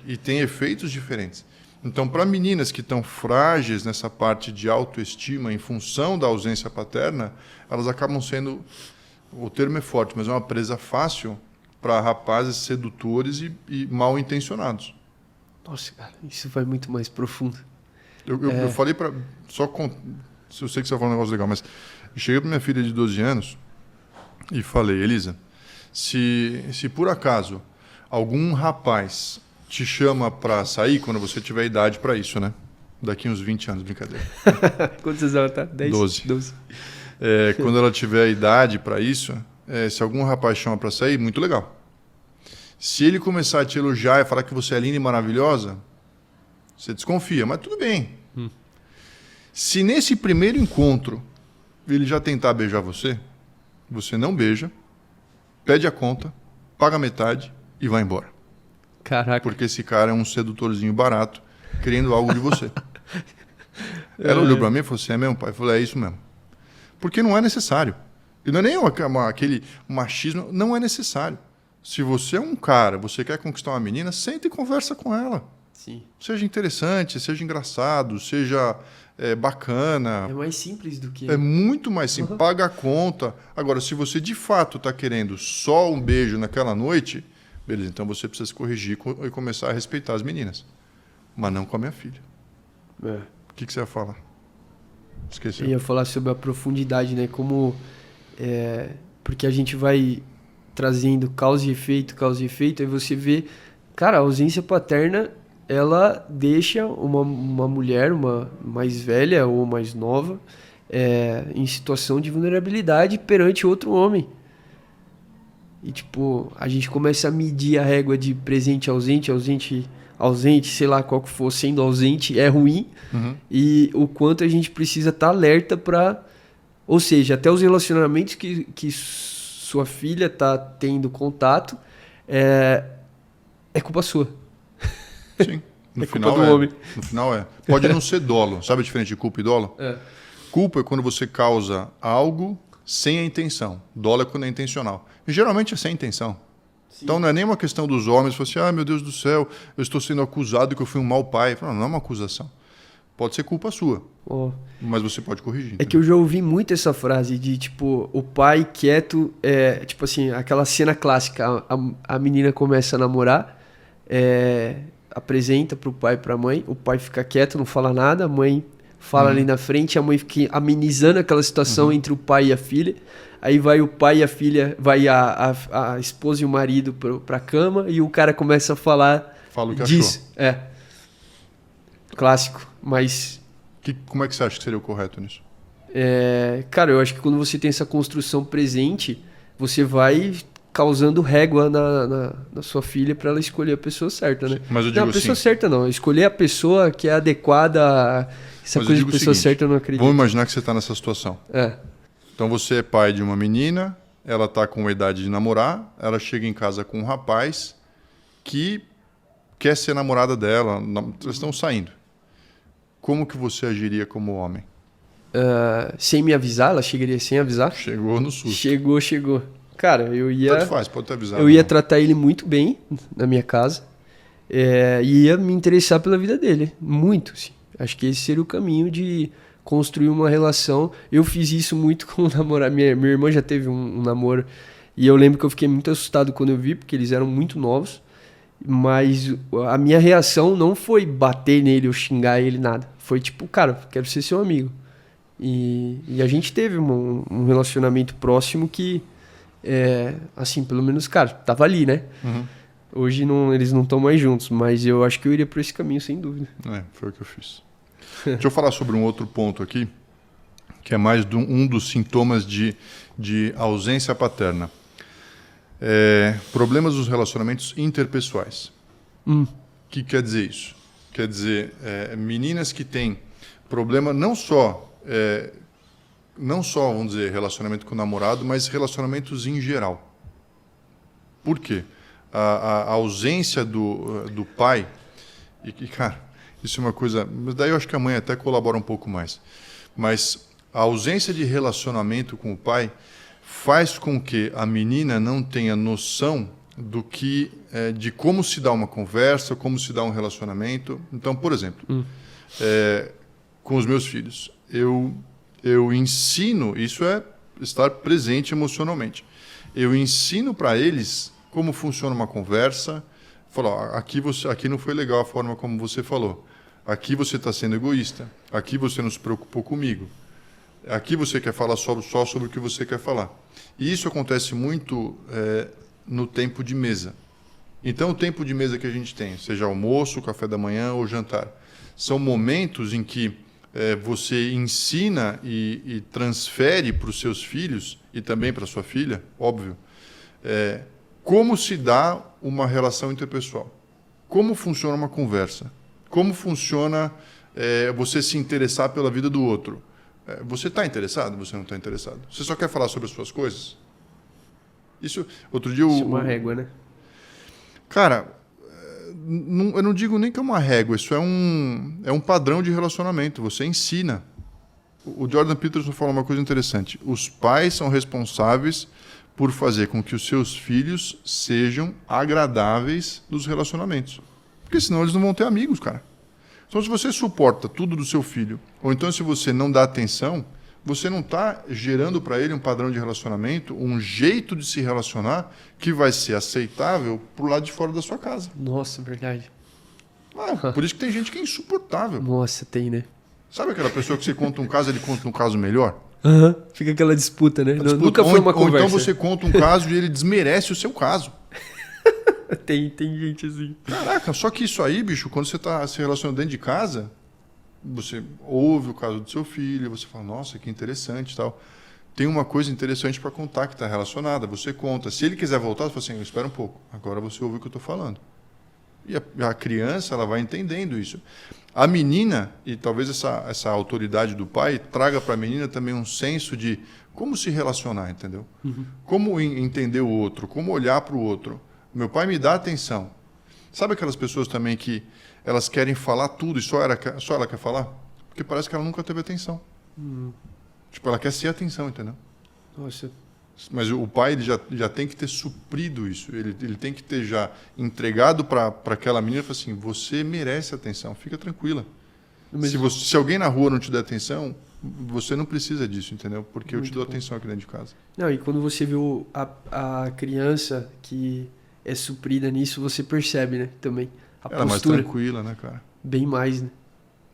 E tem efeitos diferentes. Então, para meninas que estão frágeis nessa parte de autoestima em função da ausência paterna, elas acabam sendo, o termo é forte, mas é uma presa fácil para rapazes sedutores e mal intencionados. Nossa, cara, isso vai muito mais profundo. Eu falei para... Eu sei que você vai falar um negócio legal, mas eu cheguei para minha filha de 12 anos e falei, Elisa, se por acaso algum rapaz te chama para sair quando você tiver idade para isso, né? Daqui uns 20 anos, brincadeira. Quantos anos ela tá? 10? 12. Quando ela tiver idade para isso, se algum rapaz chama para sair, muito legal. Se ele começar a te elogiar e falar que você é linda e maravilhosa, você desconfia, mas tudo bem. Se nesse primeiro encontro ele já tentar beijar você, você não beija, pede a conta, paga metade e vai embora. Caraca. Porque esse cara é um sedutorzinho barato, querendo algo de você. Ela olhou para mim e falou assim, é mesmo, pai? Eu falei, é isso mesmo. Porque não é necessário. E não é nem aquele machismo, não é necessário. Se você é um cara, você quer conquistar uma menina, senta e conversa com ela. Sim. Seja interessante, seja engraçado, seja bacana. É mais simples do que... É muito mais simples. Paga a conta. Agora, se você de fato está querendo só um beijo naquela noite, beleza, então você precisa se corrigir e começar a respeitar as meninas. Mas não com a minha filha. O que você ia falar? Esqueci. Eu ia falar sobre a profundidade, né? Como... porque a gente vai trazendo causa e efeito, aí você vê... Cara, a ausência paterna, ela deixa uma mulher, uma mais velha ou mais nova, em situação de vulnerabilidade perante outro homem. E, tipo, a gente começa a medir a régua de presente, ausente, sei lá qual que for, sendo ausente é ruim. Uhum. E o quanto a gente precisa estar alerta para... Ou seja, até os relacionamentos que sua filha está tendo contato é culpa sua. Sim. No final culpa do homem. No final é. Pode não ser dolo. Sabe a diferença de culpa e dolo? Culpa é quando você causa algo sem a intenção. Dolo é quando é intencional. E geralmente é sem intenção. Sim. Então não é nem uma questão dos homens. Você assim, meu Deus do céu, eu estou sendo acusado que eu fui um mau pai. Não é uma acusação. Pode ser culpa sua. Mas você pode corrigir. É que eu já ouvi muito essa frase de, tipo, o pai quieto, tipo assim, aquela cena clássica, a menina começa a namorar, apresenta pro pai e pra mãe, o pai fica quieto, não fala nada, a mãe fala ali na frente, a mãe fica amenizando aquela situação entre o pai e a filha, aí vai o pai e a filha, vai a esposa e o marido pra cama, e o cara começa a falar Fala o que disso. Clássico, mas... Como é que você acha que seria o correto nisso? Cara, eu acho que quando você tem essa construção presente, você vai causando régua na sua filha para ela escolher a pessoa certa, né? Mas eu digo não, a pessoa assim, certa não. Escolher a pessoa que é adequada a essa mas coisa de pessoa certa eu não acredito. Vamos imaginar que você está nessa situação. Então você é pai de uma menina, ela está com a idade de namorar, ela chega em casa com um rapaz que quer ser namorada dela, eles estão saindo. Como que você agiria como homem? Sem me avisar? Ela chegaria sem avisar? Chegou no susto. Chegou. Cara, eu ia... Tanto faz, pode ter avisado. Eu ia tratar ele muito bem na minha casa. E ia me interessar pela vida dele. Muito, sim. Acho que esse seria o caminho de construir uma relação. Eu fiz isso muito com o namorado. Minha irmã já teve um namoro. E eu lembro que eu fiquei muito assustado quando eu vi, porque eles eram muito novos. Mas a minha reação não foi bater nele ou xingar ele, nada. Foi tipo, cara, quero ser seu amigo. E a gente teve um relacionamento próximo que, assim, pelo menos, cara, tava ali, né? Uhum. Hoje eles não estão mais juntos, mas eu acho que eu iria por esse caminho, sem dúvida. Foi o que eu fiz. Deixa eu falar sobre um outro ponto aqui, que é mais um dos sintomas de ausência paterna. Problemas dos relacionamentos interpessoais. O que quer dizer isso? Quer dizer, meninas que têm problema não só, vamos dizer, relacionamento com o namorado, mas relacionamentos em geral. Por quê? A ausência do pai, e cara, isso é uma coisa, mas daí eu acho que a mãe até colabora um pouco mais, mas a ausência de relacionamento com o pai faz com que a menina não tenha noção de como se dá uma conversa, como se dá um relacionamento. Então, por exemplo, com os meus filhos, eu ensino, isso é estar presente emocionalmente, eu ensino para eles como funciona uma conversa. Falo, aqui não foi legal a forma como você falou, aqui você está sendo egoísta, aqui você não se preocupou comigo, aqui você quer falar só sobre o que você quer falar. E isso acontece muito no tempo de mesa. Então, o tempo de mesa que a gente tem, seja almoço, café da manhã ou jantar, são momentos em que você ensina e transfere para os seus filhos, e também para sua filha, óbvio, como se dá uma relação interpessoal. Como funciona uma conversa. Como funciona você se interessar pela vida do outro. Você está interessado? Você não está interessado? Você só quer falar sobre as suas coisas? Isso, outro dia... Isso é uma régua, né? Cara, eu não digo nem que é uma régua, isso é um padrão de relacionamento, você ensina. O Jordan Peterson fala uma coisa interessante. Os pais são responsáveis por fazer com que os seus filhos sejam agradáveis nos relacionamentos. Porque senão eles não vão ter amigos, cara. Então, se você suporta tudo do seu filho, ou então se você não dá atenção, você não está gerando para ele um padrão de relacionamento, um jeito de se relacionar que vai ser aceitável pro lado de fora da sua casa. Nossa, verdade. Por isso que tem gente que é insuportável. Nossa, tem, né? Sabe aquela pessoa que você conta um caso, ele conta um caso melhor? Fica aquela disputa, né? Disputa. Nunca foi uma conversa. Ou então você conta um caso e ele desmerece o seu caso. Tem gente assim. Caraca, só que isso aí, bicho, quando você está se relacionando dentro de casa, você ouve o caso do seu filho, você fala, nossa, que interessante e tal. Tem uma coisa interessante para contar que está relacionada, você conta. Se ele quiser voltar, você fala assim, espera um pouco, agora você ouve o que eu estou falando. E a criança, ela vai entendendo isso. A menina, e talvez essa autoridade do pai, traga para a menina também um senso de como se relacionar, entendeu? Como entender o outro, como olhar para o outro. Meu pai me dá atenção. Sabe aquelas pessoas também que elas querem falar tudo e só ela quer falar? Porque parece que ela nunca teve atenção. Tipo, ela quer ser atenção, entendeu? Nossa. Mas o pai ele já tem que ter suprido isso. Ele tem que ter já entregado para aquela menina e falar assim, você merece atenção, fica tranquila. Se alguém na rua não te der atenção, você não precisa disso, entendeu? Porque eu te dou atenção aqui dentro de casa. Não, e quando você vê a criança que é suprida nisso, você percebe, né? Também. Ela é mais tranquila, né, cara? Bem mais, né?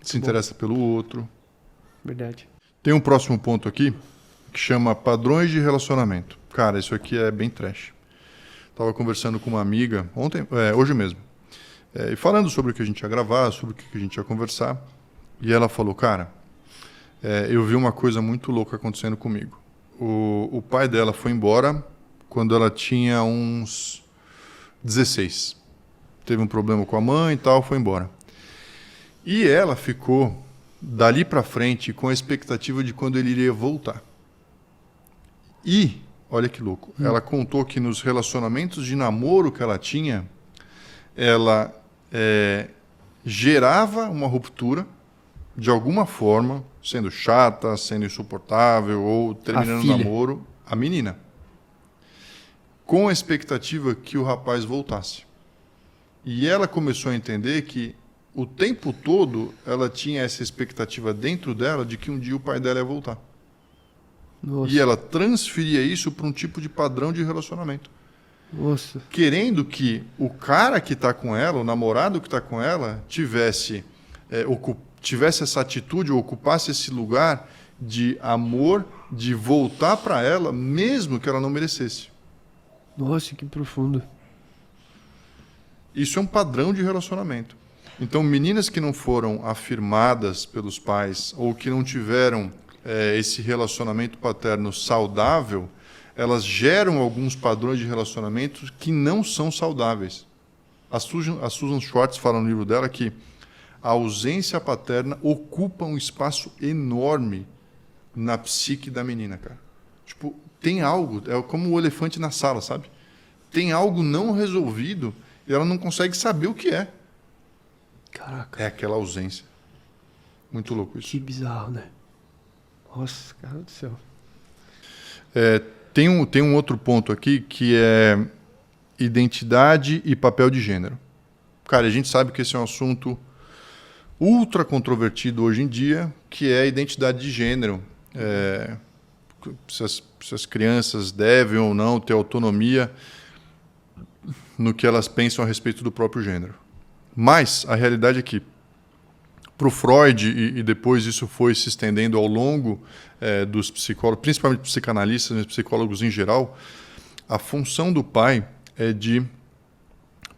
Se interessa pelo outro. Verdade. Tem um próximo ponto aqui que chama padrões de relacionamento. Cara, isso aqui é bem trash. Estava conversando com uma amiga hoje mesmo, e falando sobre o que a gente ia gravar, sobre o que a gente ia conversar. E ela falou, cara, eu vi uma coisa muito louca acontecendo comigo. O pai dela foi embora quando ela tinha uns 16. Teve um problema com a mãe e tal, foi embora. E ela ficou dali para frente com a expectativa de quando ele iria voltar. E, olha que louco, ela contou que nos relacionamentos de namoro que ela tinha, ela gerava uma ruptura de alguma forma, sendo chata, sendo insuportável ou terminando o namoro, a menina. Com a expectativa que o rapaz voltasse. E ela começou a entender que o tempo todo ela tinha essa expectativa dentro dela de que um dia o pai dela ia voltar. Nossa. E ela transferia isso para um tipo de padrão de relacionamento. Nossa. Querendo que o cara que está com ela, o namorado que está com ela, tivesse essa atitude, ou ocupasse esse lugar de amor, de voltar para ela, mesmo que ela não merecesse. Nossa, que profundo. Isso é um padrão de relacionamento. Então, meninas que não foram afirmadas pelos pais ou que não tiveram esse relacionamento paterno saudável, elas geram alguns padrões de relacionamento que não são saudáveis. A Susan Schwartz fala no livro dela que a ausência paterna ocupa um espaço enorme na psique da menina, cara. Tipo, tem algo, é como o elefante na sala, sabe? Tem algo não resolvido e ela não consegue saber o que é. Caraca. É aquela ausência. Muito louco isso. Que bizarro, né? Nossa, cara do céu. Tem um outro ponto aqui que é identidade e papel de gênero. Cara, a gente sabe que esse é um assunto ultra controvertido hoje em dia, que é a identidade de gênero. Se as crianças devem ou não ter autonomia no que elas pensam a respeito do próprio gênero. Mas a realidade é que, para o Freud, e depois isso foi se estendendo ao longo dos psicólogos, principalmente psicanalistas, mas psicólogos em geral, a função do pai é de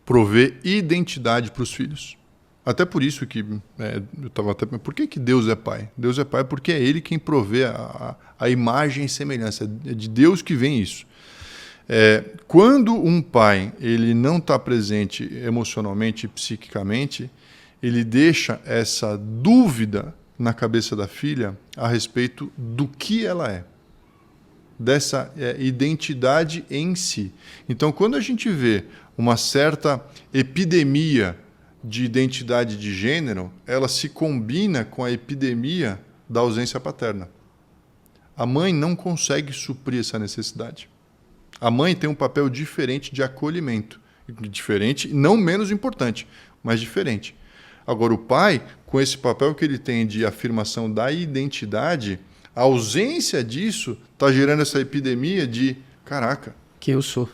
prover identidade para os filhos. Até por isso que eu estava até... Por que Deus é pai? Deus é pai porque é Ele quem provê a imagem e semelhança. É de Deus que vem isso. Quando um pai ele não está presente emocionalmente e psiquicamente, ele deixa essa dúvida na cabeça da filha a respeito do que ela é, dessa identidade em si. Então, quando a gente vê uma certa epidemia de identidade de gênero, ela se combina com a epidemia da ausência paterna. A mãe não consegue suprir essa necessidade. A mãe tem um papel diferente de acolhimento. Diferente, não menos importante, mas diferente. Agora, o pai, com esse papel que ele tem de afirmação da identidade, a ausência disso está gerando essa epidemia de, caraca, Quem eu sou.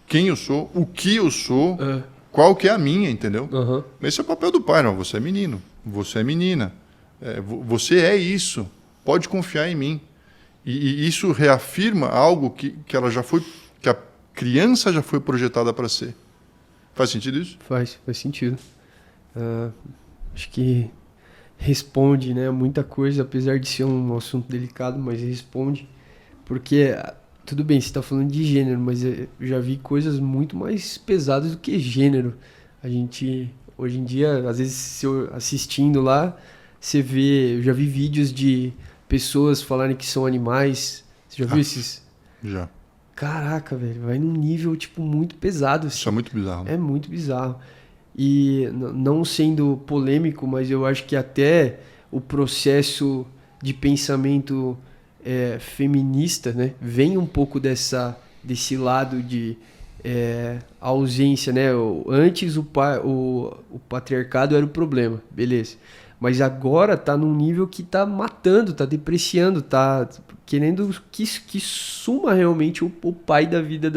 Quem eu sou, o que eu sou, qual que é a minha, entendeu? Uhum. Esse é o papel do pai. Não, você é menino, você é menina, você é isso, pode confiar em mim. E isso reafirma algo que ela já foi, que a criança já foi projetada para ser. Faz sentido isso? Faz sentido. Acho que responde, né, muita coisa, apesar de ser um assunto delicado, mas responde. Porque, tudo bem, você está falando de gênero, mas eu já vi coisas muito mais pesadas do que gênero. A gente, hoje em dia, às vezes, se eu assistindo lá, você vê, eu já vi vídeos de pessoas falarem que são animais. Você já viu esses? Já. Caraca, velho, vai num nível, tipo, muito pesado. Assim. Isso é muito bizarro. Né? É muito bizarro. E não sendo polêmico, mas eu acho que até o processo de pensamento feminista, né, vem um pouco desse lado de ausência, né? Antes o patriarcado era o problema, beleza. Mas agora tá num nível que tá matando, tá depreciando, tá querendo que suma realmente o pai da vida,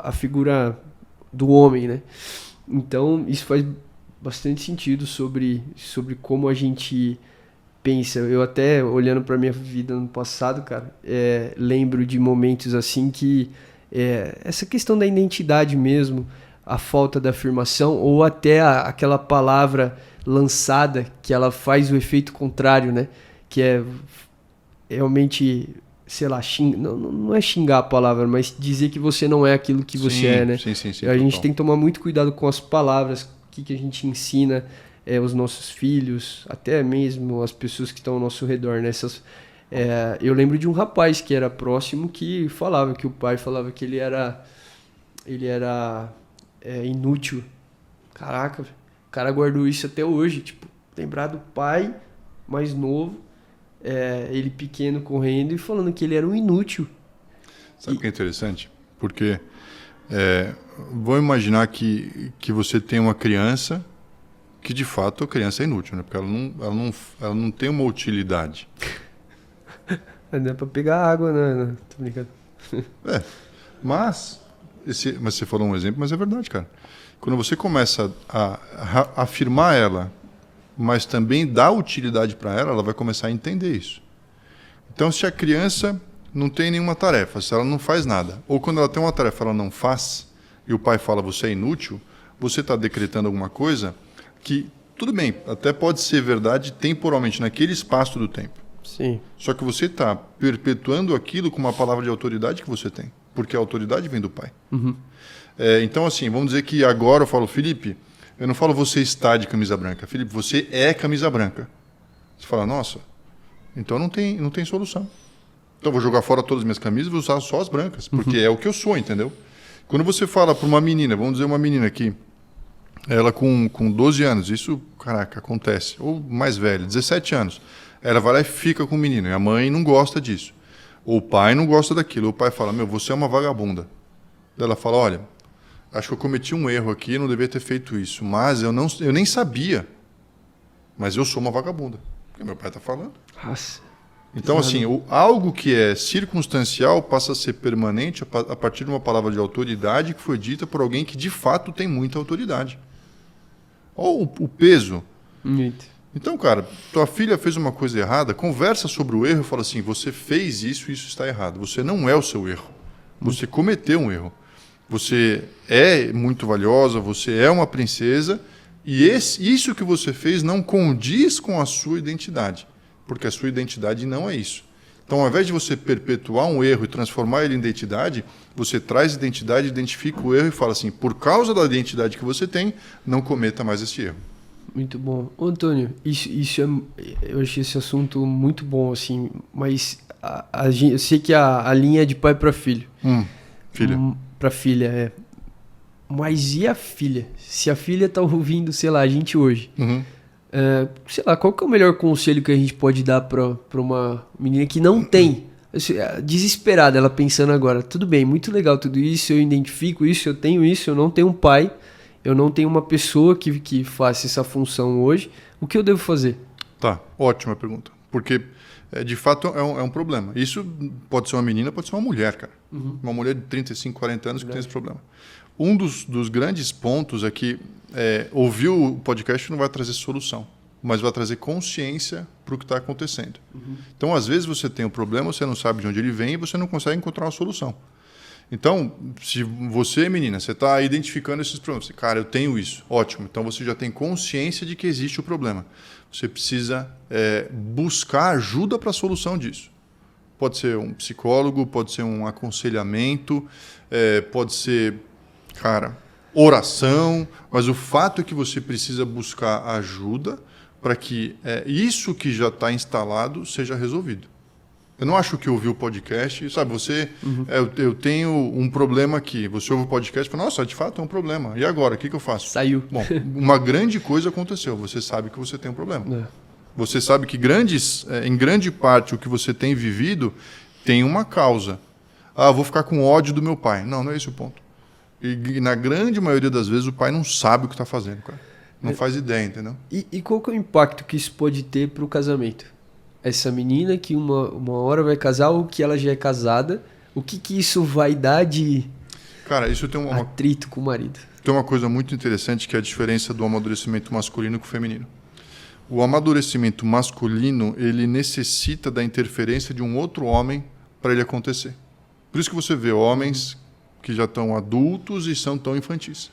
a figura do homem, né? Então, isso faz bastante sentido sobre como a gente pensa. Eu até, olhando para minha vida no passado, cara, lembro de momentos assim que essa questão da identidade mesmo, a falta da afirmação, ou até aquela palavra lançada que ela faz o efeito contrário, né? Que é realmente, sei lá, não é xingar a palavra, mas dizer que você não é aquilo que você é, né? Sim, a gente tem que tomar muito cuidado com as palavras, o que a gente ensina aos nossos filhos, até mesmo as pessoas que estão ao nosso redor, né? Eu lembro de um rapaz que era próximo que falava que o pai falava que ele era inútil. Caraca, o cara guardou isso até hoje, tipo, lembrar do pai mais novo, ele pequeno correndo e falando que ele era um inútil. Sabe o que é interessante? Porque vou imaginar que você tem uma criança que de fato a criança é inútil, né? Porque ela não tem uma utilidade. Dá pra pegar água, né? Tô brincando. Mas você falou um exemplo, mas é verdade, cara. Quando você começa a afirmar ela, mas também dá utilidade para ela, ela vai começar a entender isso. Então, se a criança não tem nenhuma tarefa, se ela não faz nada, ou quando ela tem uma tarefa ela não faz, e o pai fala você é inútil, você está decretando alguma coisa que, tudo bem, até pode ser verdade temporalmente, naquele espaço do tempo. Sim. Só que você está perpetuando aquilo com uma palavra de autoridade que você tem, porque a autoridade vem do pai. Uhum. Então, assim, vamos dizer que agora eu falo, Felipe, eu não falo você está de camisa branca. Felipe, você é camisa branca. Você fala, nossa, então não tem solução. Então eu vou jogar fora todas as minhas camisas e vou usar só as brancas, porque é o que eu sou, entendeu? Quando você fala para uma menina, vamos dizer uma menina aqui, ela com 12 anos, isso, caraca, acontece, ou mais velha, 17 anos, ela vai lá e fica com o menino, e a mãe não gosta disso. Ou o pai não gosta daquilo, ou o pai fala, você é uma vagabunda. Ela fala, olha, acho que eu cometi um erro aqui, não devia ter feito isso, mas eu nem sabia, mas eu sou uma vagabunda, porque meu pai está falando. Nossa. Então, assim, algo que é circunstancial passa a ser permanente a partir de uma palavra de autoridade que foi dita por alguém que, de fato, tem muita autoridade. Ou o peso. Muito. Então, cara, tua filha fez uma coisa errada, conversa sobre o erro e fala assim, você fez isso está errado. Você não é o seu erro. Você cometeu um erro. Você é muito valiosa, você é uma princesa, e isso que você fez não condiz com a sua identidade. Porque a sua identidade não é isso. Então, ao invés de você perpetuar um erro e transformar ele em identidade, você traz identidade, identifica o erro e fala assim, por causa da identidade que você tem, não cometa mais esse erro. Muito bom. Ô, Antônio, eu achei esse assunto muito bom, assim, mas eu sei que a linha é de pai para filho. Filha. Para filha, é. Mas e a filha? Se a filha tá ouvindo, sei lá, a gente hoje, sei lá, qual que é o melhor conselho que a gente pode dar pra uma menina que não tem, desesperada, ela pensando agora, tudo bem, muito legal tudo isso, eu identifico isso, eu tenho isso, eu não tenho um pai, eu não tenho uma pessoa que faça essa função hoje, o que eu devo fazer? Tá, ótima pergunta. Porque, de fato, é um problema. Isso pode ser uma menina, pode ser uma mulher, cara. Uma mulher de 35, 40 anos que tem esse problema. Um dos grandes pontos é que ouvir o podcast não vai trazer solução, mas vai trazer consciência para o que está acontecendo. Então, às vezes, você tem um problema, você não sabe de onde ele vem e você não consegue encontrar uma solução. Então, se você, menina, você está identificando esses problemas, cara, eu tenho isso, ótimo. Então, você já tem consciência de que existe o problema. Você precisa buscar ajuda para a solução disso. Pode ser um psicólogo, pode ser um aconselhamento, pode ser, cara, oração, mas o fato é que você precisa buscar ajuda para que isso que já está instalado seja resolvido. Eu não acho que ouvir o podcast, sabe, eu tenho um problema aqui, você ouve o podcast e fala, nossa, de fato é um problema, e agora, o que eu faço? Saiu. Bom, uma grande coisa aconteceu, você sabe que você tem um problema. Você sabe que em grande parte o que você tem vivido tem uma causa. Eu vou ficar com ódio do meu pai. Não é esse o ponto. E na grande maioria das vezes o pai não sabe o que está fazendo, cara. Não faz ideia, entendeu? E qual que é o impacto que isso pode ter para o casamento? Essa menina que uma hora vai casar ou que ela já é casada, o que isso vai dar de cara, isso tem atrito com o marido? Tem uma coisa muito interessante que é a diferença do amadurecimento masculino com o feminino. O amadurecimento masculino, ele necessita da interferência de um outro homem para ele acontecer. Por isso que você vê homens que já estão adultos e são tão infantis.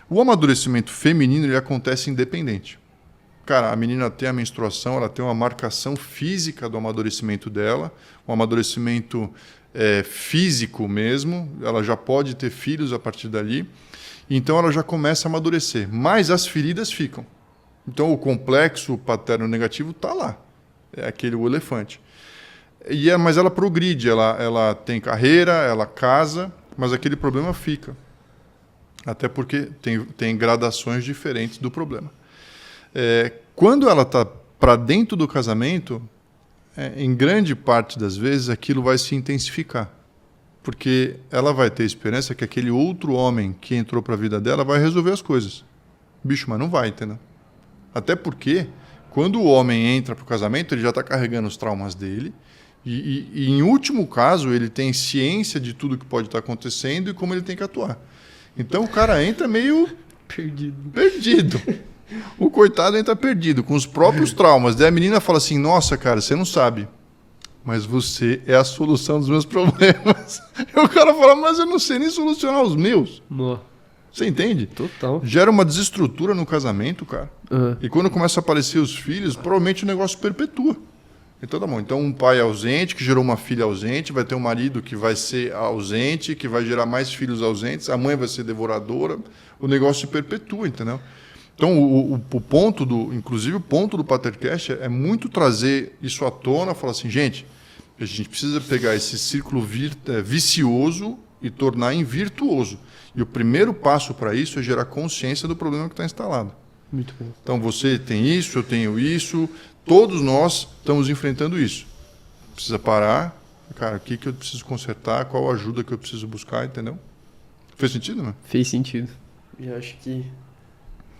O amadurecimento feminino, ele acontece independente. Cara, a menina tem a menstruação, ela tem uma marcação física do amadurecimento dela, um amadurecimento físico mesmo, ela já pode ter filhos a partir dali, então ela já começa a amadurecer, mas as feridas ficam. Então o complexo paterno negativo está lá, é o elefante. Mas ela progride, ela tem carreira, ela casa, mas aquele problema fica. Até porque tem gradações diferentes do problema. Quando ela está para dentro do casamento, em grande parte das vezes aquilo vai se intensificar. Porque ela vai ter esperança que aquele outro homem que entrou para a vida dela vai resolver as coisas. Bicho, mas não vai, entendeu? Até porque, quando o homem entra para o casamento, ele já está carregando os traumas dele e, em último caso, ele tem ciência de tudo que pode estar acontecendo e como ele tem que atuar. Então, o cara entra meio perdido. O coitado entra perdido, com os próprios traumas. Daí a menina fala assim, nossa, cara, você não sabe, mas você é a solução dos meus problemas. E o cara fala, mas eu não sei nem solucionar os meus. Não. Você entende? Total. Gera uma desestrutura no casamento, cara. E quando começa a aparecer os filhos, provavelmente o negócio perpetua. Então tá bom. Então um pai ausente, que gerou uma filha ausente, vai ter um marido que vai ser ausente, que vai gerar mais filhos ausentes, a mãe vai ser devoradora, o negócio se perpetua, entendeu? Então o ponto inclusive o ponto do Patercast é muito trazer isso à tona, falar assim, gente, a gente precisa pegar esse círculo vicioso e tornar em virtuoso. E o primeiro passo para isso é gerar consciência do problema que está instalado. Muito bom. Então você tem isso, eu tenho isso, todos nós estamos enfrentando isso. Precisa parar, cara, o que eu preciso consertar, qual ajuda que eu preciso buscar, entendeu? Fez sentido, né? Fez sentido. E acho que...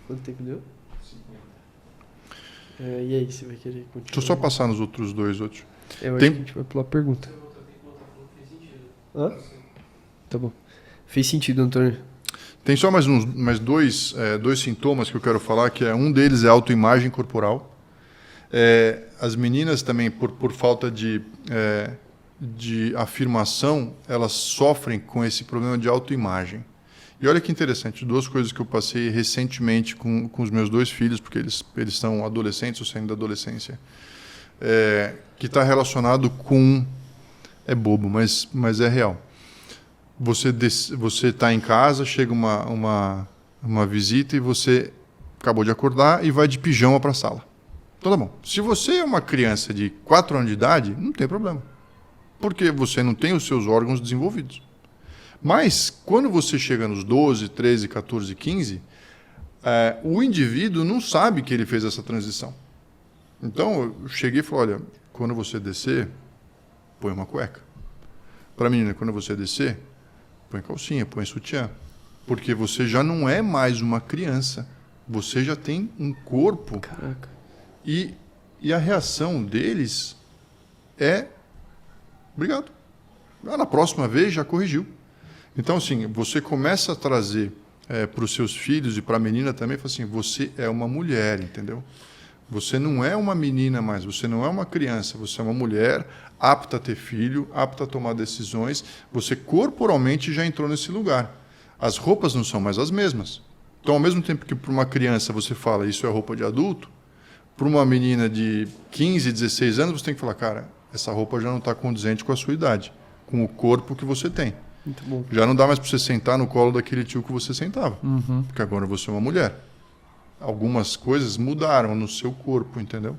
Quanto tempo deu? 50. E aí, você vai querer continuar? Deixa eu só passar nos outros dois. Eu acho que a gente vai pular a pergunta. Hã? Tá bom. Fez sentido, Antônio. Tem só mais dois sintomas que eu quero falar, que um deles é autoimagem corporal. As meninas também, por falta de afirmação, elas sofrem com esse problema de autoimagem. E olha que interessante, duas coisas que eu passei recentemente com os meus dois filhos, porque eles são adolescentes ou saindo da adolescência, que está relacionado com... É bobo, mas é real. Você está em casa, chega uma visita e você acabou de acordar e vai de pijama para a sala. Então tá bom. Se você é uma criança de 4 anos de idade, não tem problema. Porque você não tem os seus órgãos desenvolvidos. Mas, quando você chega nos 12, 13, 14, 15, o indivíduo não sabe que ele fez essa transição. Então, eu cheguei e falei, olha, quando você descer, põe uma cueca. Para a menina, quando você descer, põe calcinha, põe sutiã. Porque você já não é mais uma criança. Você já tem um corpo. Caraca. E a reação deles é... Obrigado. Na próxima vez já corrigiu. Então, assim, você começa a trazer para os seus filhos e para a menina também, fala assim, você é uma mulher, entendeu? Você não é uma menina mais, você não é uma criança, você é uma mulher apta a ter filho, apta a tomar decisões. Você corporalmente já entrou nesse lugar. As roupas não são mais as mesmas. Então, ao mesmo tempo que para uma criança você fala isso é roupa de adulto, para uma menina de 15, 16 anos, você tem que falar, cara, essa roupa já não está condizente com a sua idade, com o corpo que você tem. Muito bom. Já não dá mais para você sentar no colo daquele tio que você sentava, Uhum. porque agora você é uma mulher. Algumas coisas mudaram no seu corpo, entendeu?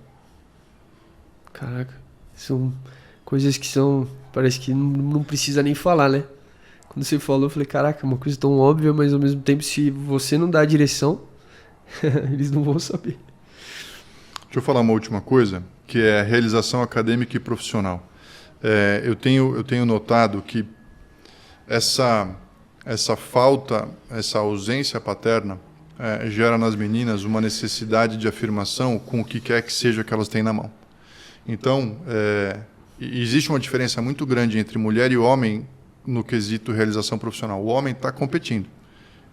Caraca. São coisas que são... Parece que não precisa nem falar, né? Quando você falou, eu falei, caraca, uma coisa tão óbvia, mas ao mesmo tempo, se você não dá a direção, eles não vão saber. Deixa eu falar uma última coisa, que é a realização acadêmica e profissional. Eu tenho notado que essa falta, essa ausência paterna gera nas meninas uma necessidade de afirmação com o que quer que seja que elas têm na mão. Então, existe uma diferença muito grande entre mulher e homem no quesito realização profissional. O homem está competindo.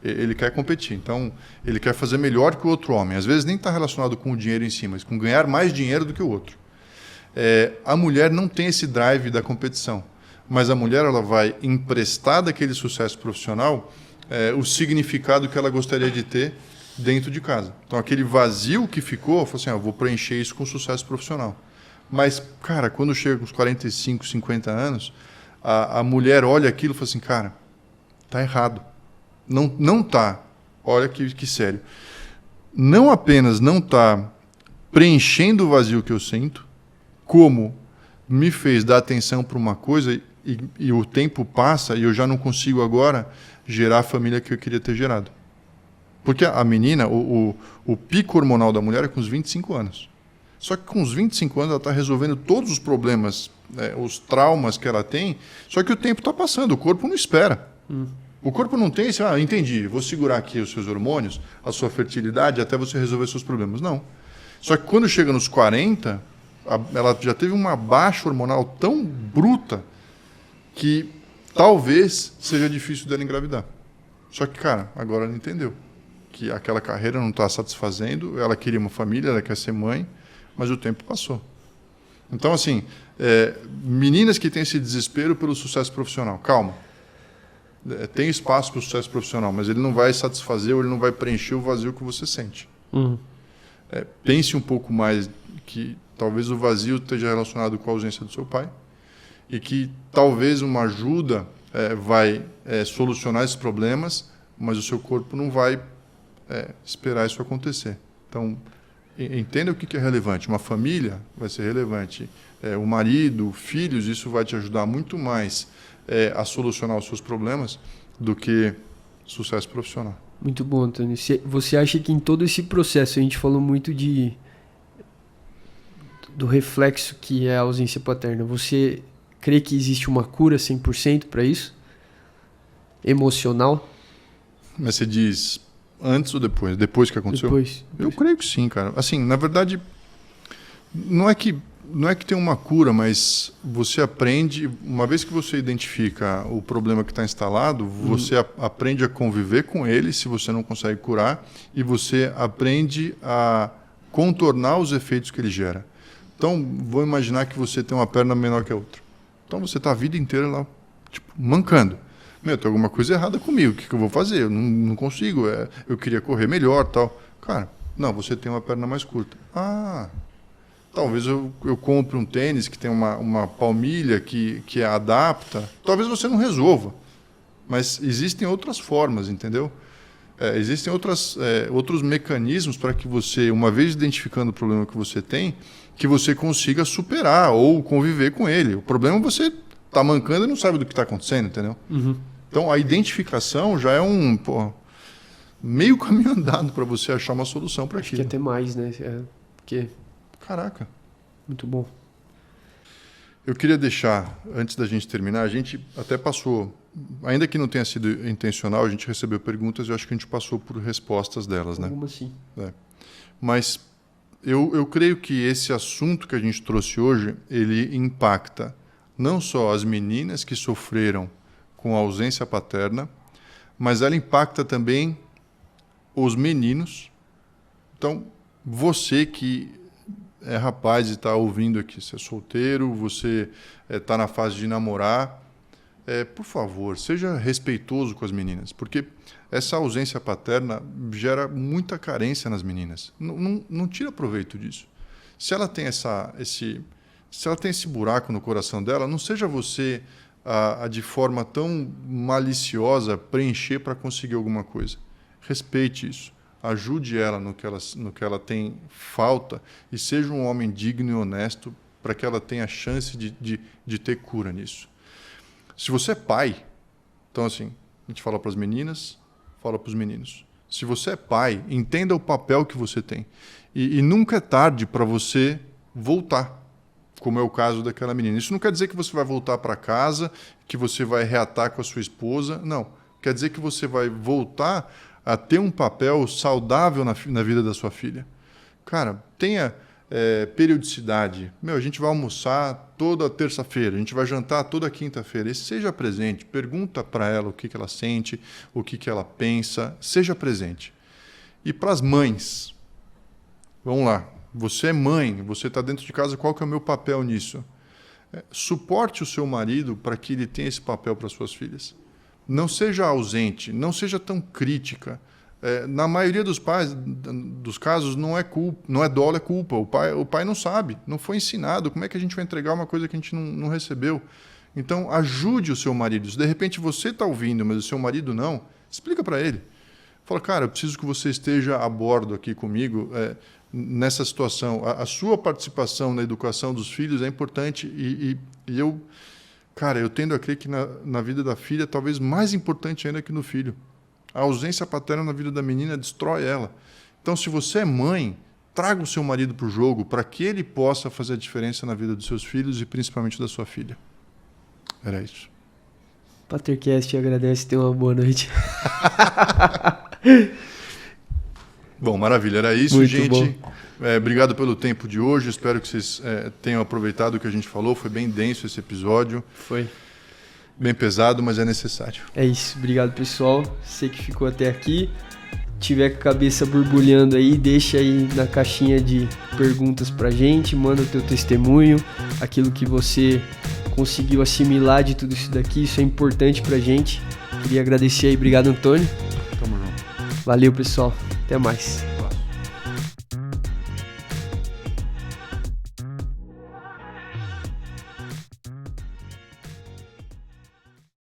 Ele quer competir. Então, ele quer fazer melhor que o outro homem. Às vezes nem está relacionado com o dinheiro em si, mas com ganhar mais dinheiro do que o outro. A mulher não tem esse drive da competição. Mas a mulher ela vai emprestar daquele sucesso profissional o significado que ela gostaria de ter dentro de casa. Então, aquele vazio que ficou, eu falei assim, eu vou preencher isso com sucesso profissional. Mas, cara, quando chega com os 45, 50 anos, a mulher olha aquilo e fala assim, cara, tá errado. Não tá. Olha que sério. Não apenas não tá preenchendo o vazio que eu sinto, como me fez dar atenção para uma coisa e o tempo passa e eu já não consigo agora gerar a família que eu queria ter gerado. Porque a menina, o pico hormonal da mulher é com os 25 anos. Só que com os 25 anos ela está resolvendo todos os problemas, os traumas que ela tem, só que o tempo está passando, o corpo não espera. O corpo não tem esse, entendi, vou segurar aqui os seus hormônios, a sua fertilidade, até você resolver seus problemas. Não. Só que quando chega nos 40, ela já teve uma baixa hormonal tão bruta que talvez seja difícil dela engravidar. Só que, cara, agora ela entendeu que aquela carreira não está satisfazendo, ela queria uma família, ela quer ser mãe, mas o tempo passou. Então, assim, meninas que têm esse desespero pelo sucesso profissional, calma. Tem espaço para o sucesso profissional, mas ele não vai satisfazer ou ele não vai preencher o vazio que você sente. Pense um pouco mais que talvez o vazio esteja relacionado com a ausência do seu pai e que talvez uma ajuda vai solucionar esses problemas, mas o seu corpo não vai esperar isso acontecer. Então, entenda o que é relevante. Uma família vai ser relevante. O marido, filhos, isso vai te ajudar muito mais a solucionar os seus problemas do que sucesso profissional. Muito bom, Antônio. Você acha que em todo esse processo, a gente falou muito do reflexo que é a ausência paterna, você crê que existe uma cura 100% para isso? Emocional? Mas você diz antes ou depois? Depois que aconteceu? Depois. Eu creio que sim, cara. Assim, na verdade, não é que tem uma cura, mas você aprende, uma vez que você identifica o problema que está instalado, você aprende a conviver com ele, se você não consegue curar, e você aprende a contornar os efeitos que ele gera. Então, vou imaginar que você tem uma perna menor que a outra. Então, você está a vida inteira lá, tipo, mancando. Tem alguma coisa errada comigo, o que eu vou fazer? Eu não consigo, eu queria correr melhor, tal. Cara, não, você tem uma perna mais curta. Talvez eu compre um tênis que tem uma palmilha que adapta. Talvez você não resolva, mas existem outras formas, entendeu? existem outros mecanismos para que você, uma vez identificando o problema que você tem, que você consiga superar ou conviver com ele. O problema é você tá mancando e não sabe do que está acontecendo, entendeu? Uhum. Então, a identificação já é meio caminho andado para você achar uma solução para aquilo. Acho que até mais, né? Porque... Caraca. Muito bom. Eu queria deixar, antes da gente terminar, a gente até passou, ainda que não tenha sido intencional, a gente recebeu perguntas e eu acho que a gente passou por respostas delas, né? Alguma sim. Mas eu creio que esse assunto que a gente trouxe hoje, ele impacta não só as meninas que sofreram com a ausência paterna, mas ela impacta também os meninos. Então, você que é rapaz e está ouvindo aqui, você é solteiro, você está na fase de namorar, por favor, seja respeitoso com as meninas, porque essa ausência paterna gera muita carência nas meninas. Não tira proveito disso. Se ela tem esse buraco no coração dela, não seja você a de forma tão maliciosa preencher para conseguir alguma coisa. Respeite isso. Ajude ela no que ela tem falta e seja um homem digno e honesto para que ela tenha a chance de ter cura nisso. Se você é pai, então assim, a gente fala para as meninas, fala para os meninos. Se você é pai, entenda o papel que você tem. E nunca é tarde para você voltar, como é o caso daquela menina. Isso não quer dizer que você vai voltar para casa, que você vai reatar com a sua esposa. Não. Quer dizer que você vai voltar a ter um papel saudável na vida da sua filha. Cara, tenha periodicidade. A gente vai almoçar toda terça-feira, a gente vai jantar toda quinta-feira. E seja presente, pergunta para ela o que ela sente, o que ela pensa, seja presente. E para as mães, vamos lá, você é mãe, você está dentro de casa, qual que é o meu papel nisso? Suporte o seu marido para que ele tenha esse papel para suas filhas. Não seja ausente, não seja tão crítica. Na maioria dos casos, não é dolo, é culpa. O pai não sabe, não foi ensinado. Como é que a gente vai entregar uma coisa que a gente não recebeu? Então, ajude o seu marido. Se de repente você está ouvindo, mas o seu marido não, explica para ele. Fala, cara, eu preciso que você esteja a bordo aqui comigo nessa situação. A sua participação na educação dos filhos é importante e eu tendo a crer que na vida da filha, talvez mais importante ainda que no filho. A ausência paterna na vida da menina destrói ela. Então, se você é mãe, traga o seu marido para o jogo para que ele possa fazer a diferença na vida dos seus filhos e principalmente da sua filha. Era isso. Patercast agradece, tenha uma boa noite. Bom, maravilha. Era isso, muito gente. Bom. Obrigado pelo tempo de hoje. Espero que vocês tenham aproveitado o que a gente falou. Foi bem denso esse episódio. Foi. Bem pesado, mas é necessário. É isso. Obrigado, pessoal. Você que ficou até aqui. Tiver com a cabeça borbulhando aí, deixa aí na caixinha de perguntas pra gente. Manda o teu testemunho. Aquilo que você conseguiu assimilar de tudo isso daqui. Isso é importante pra gente. Queria agradecer aí. Obrigado, Antônio. Tamo junto. Valeu, pessoal. Até mais.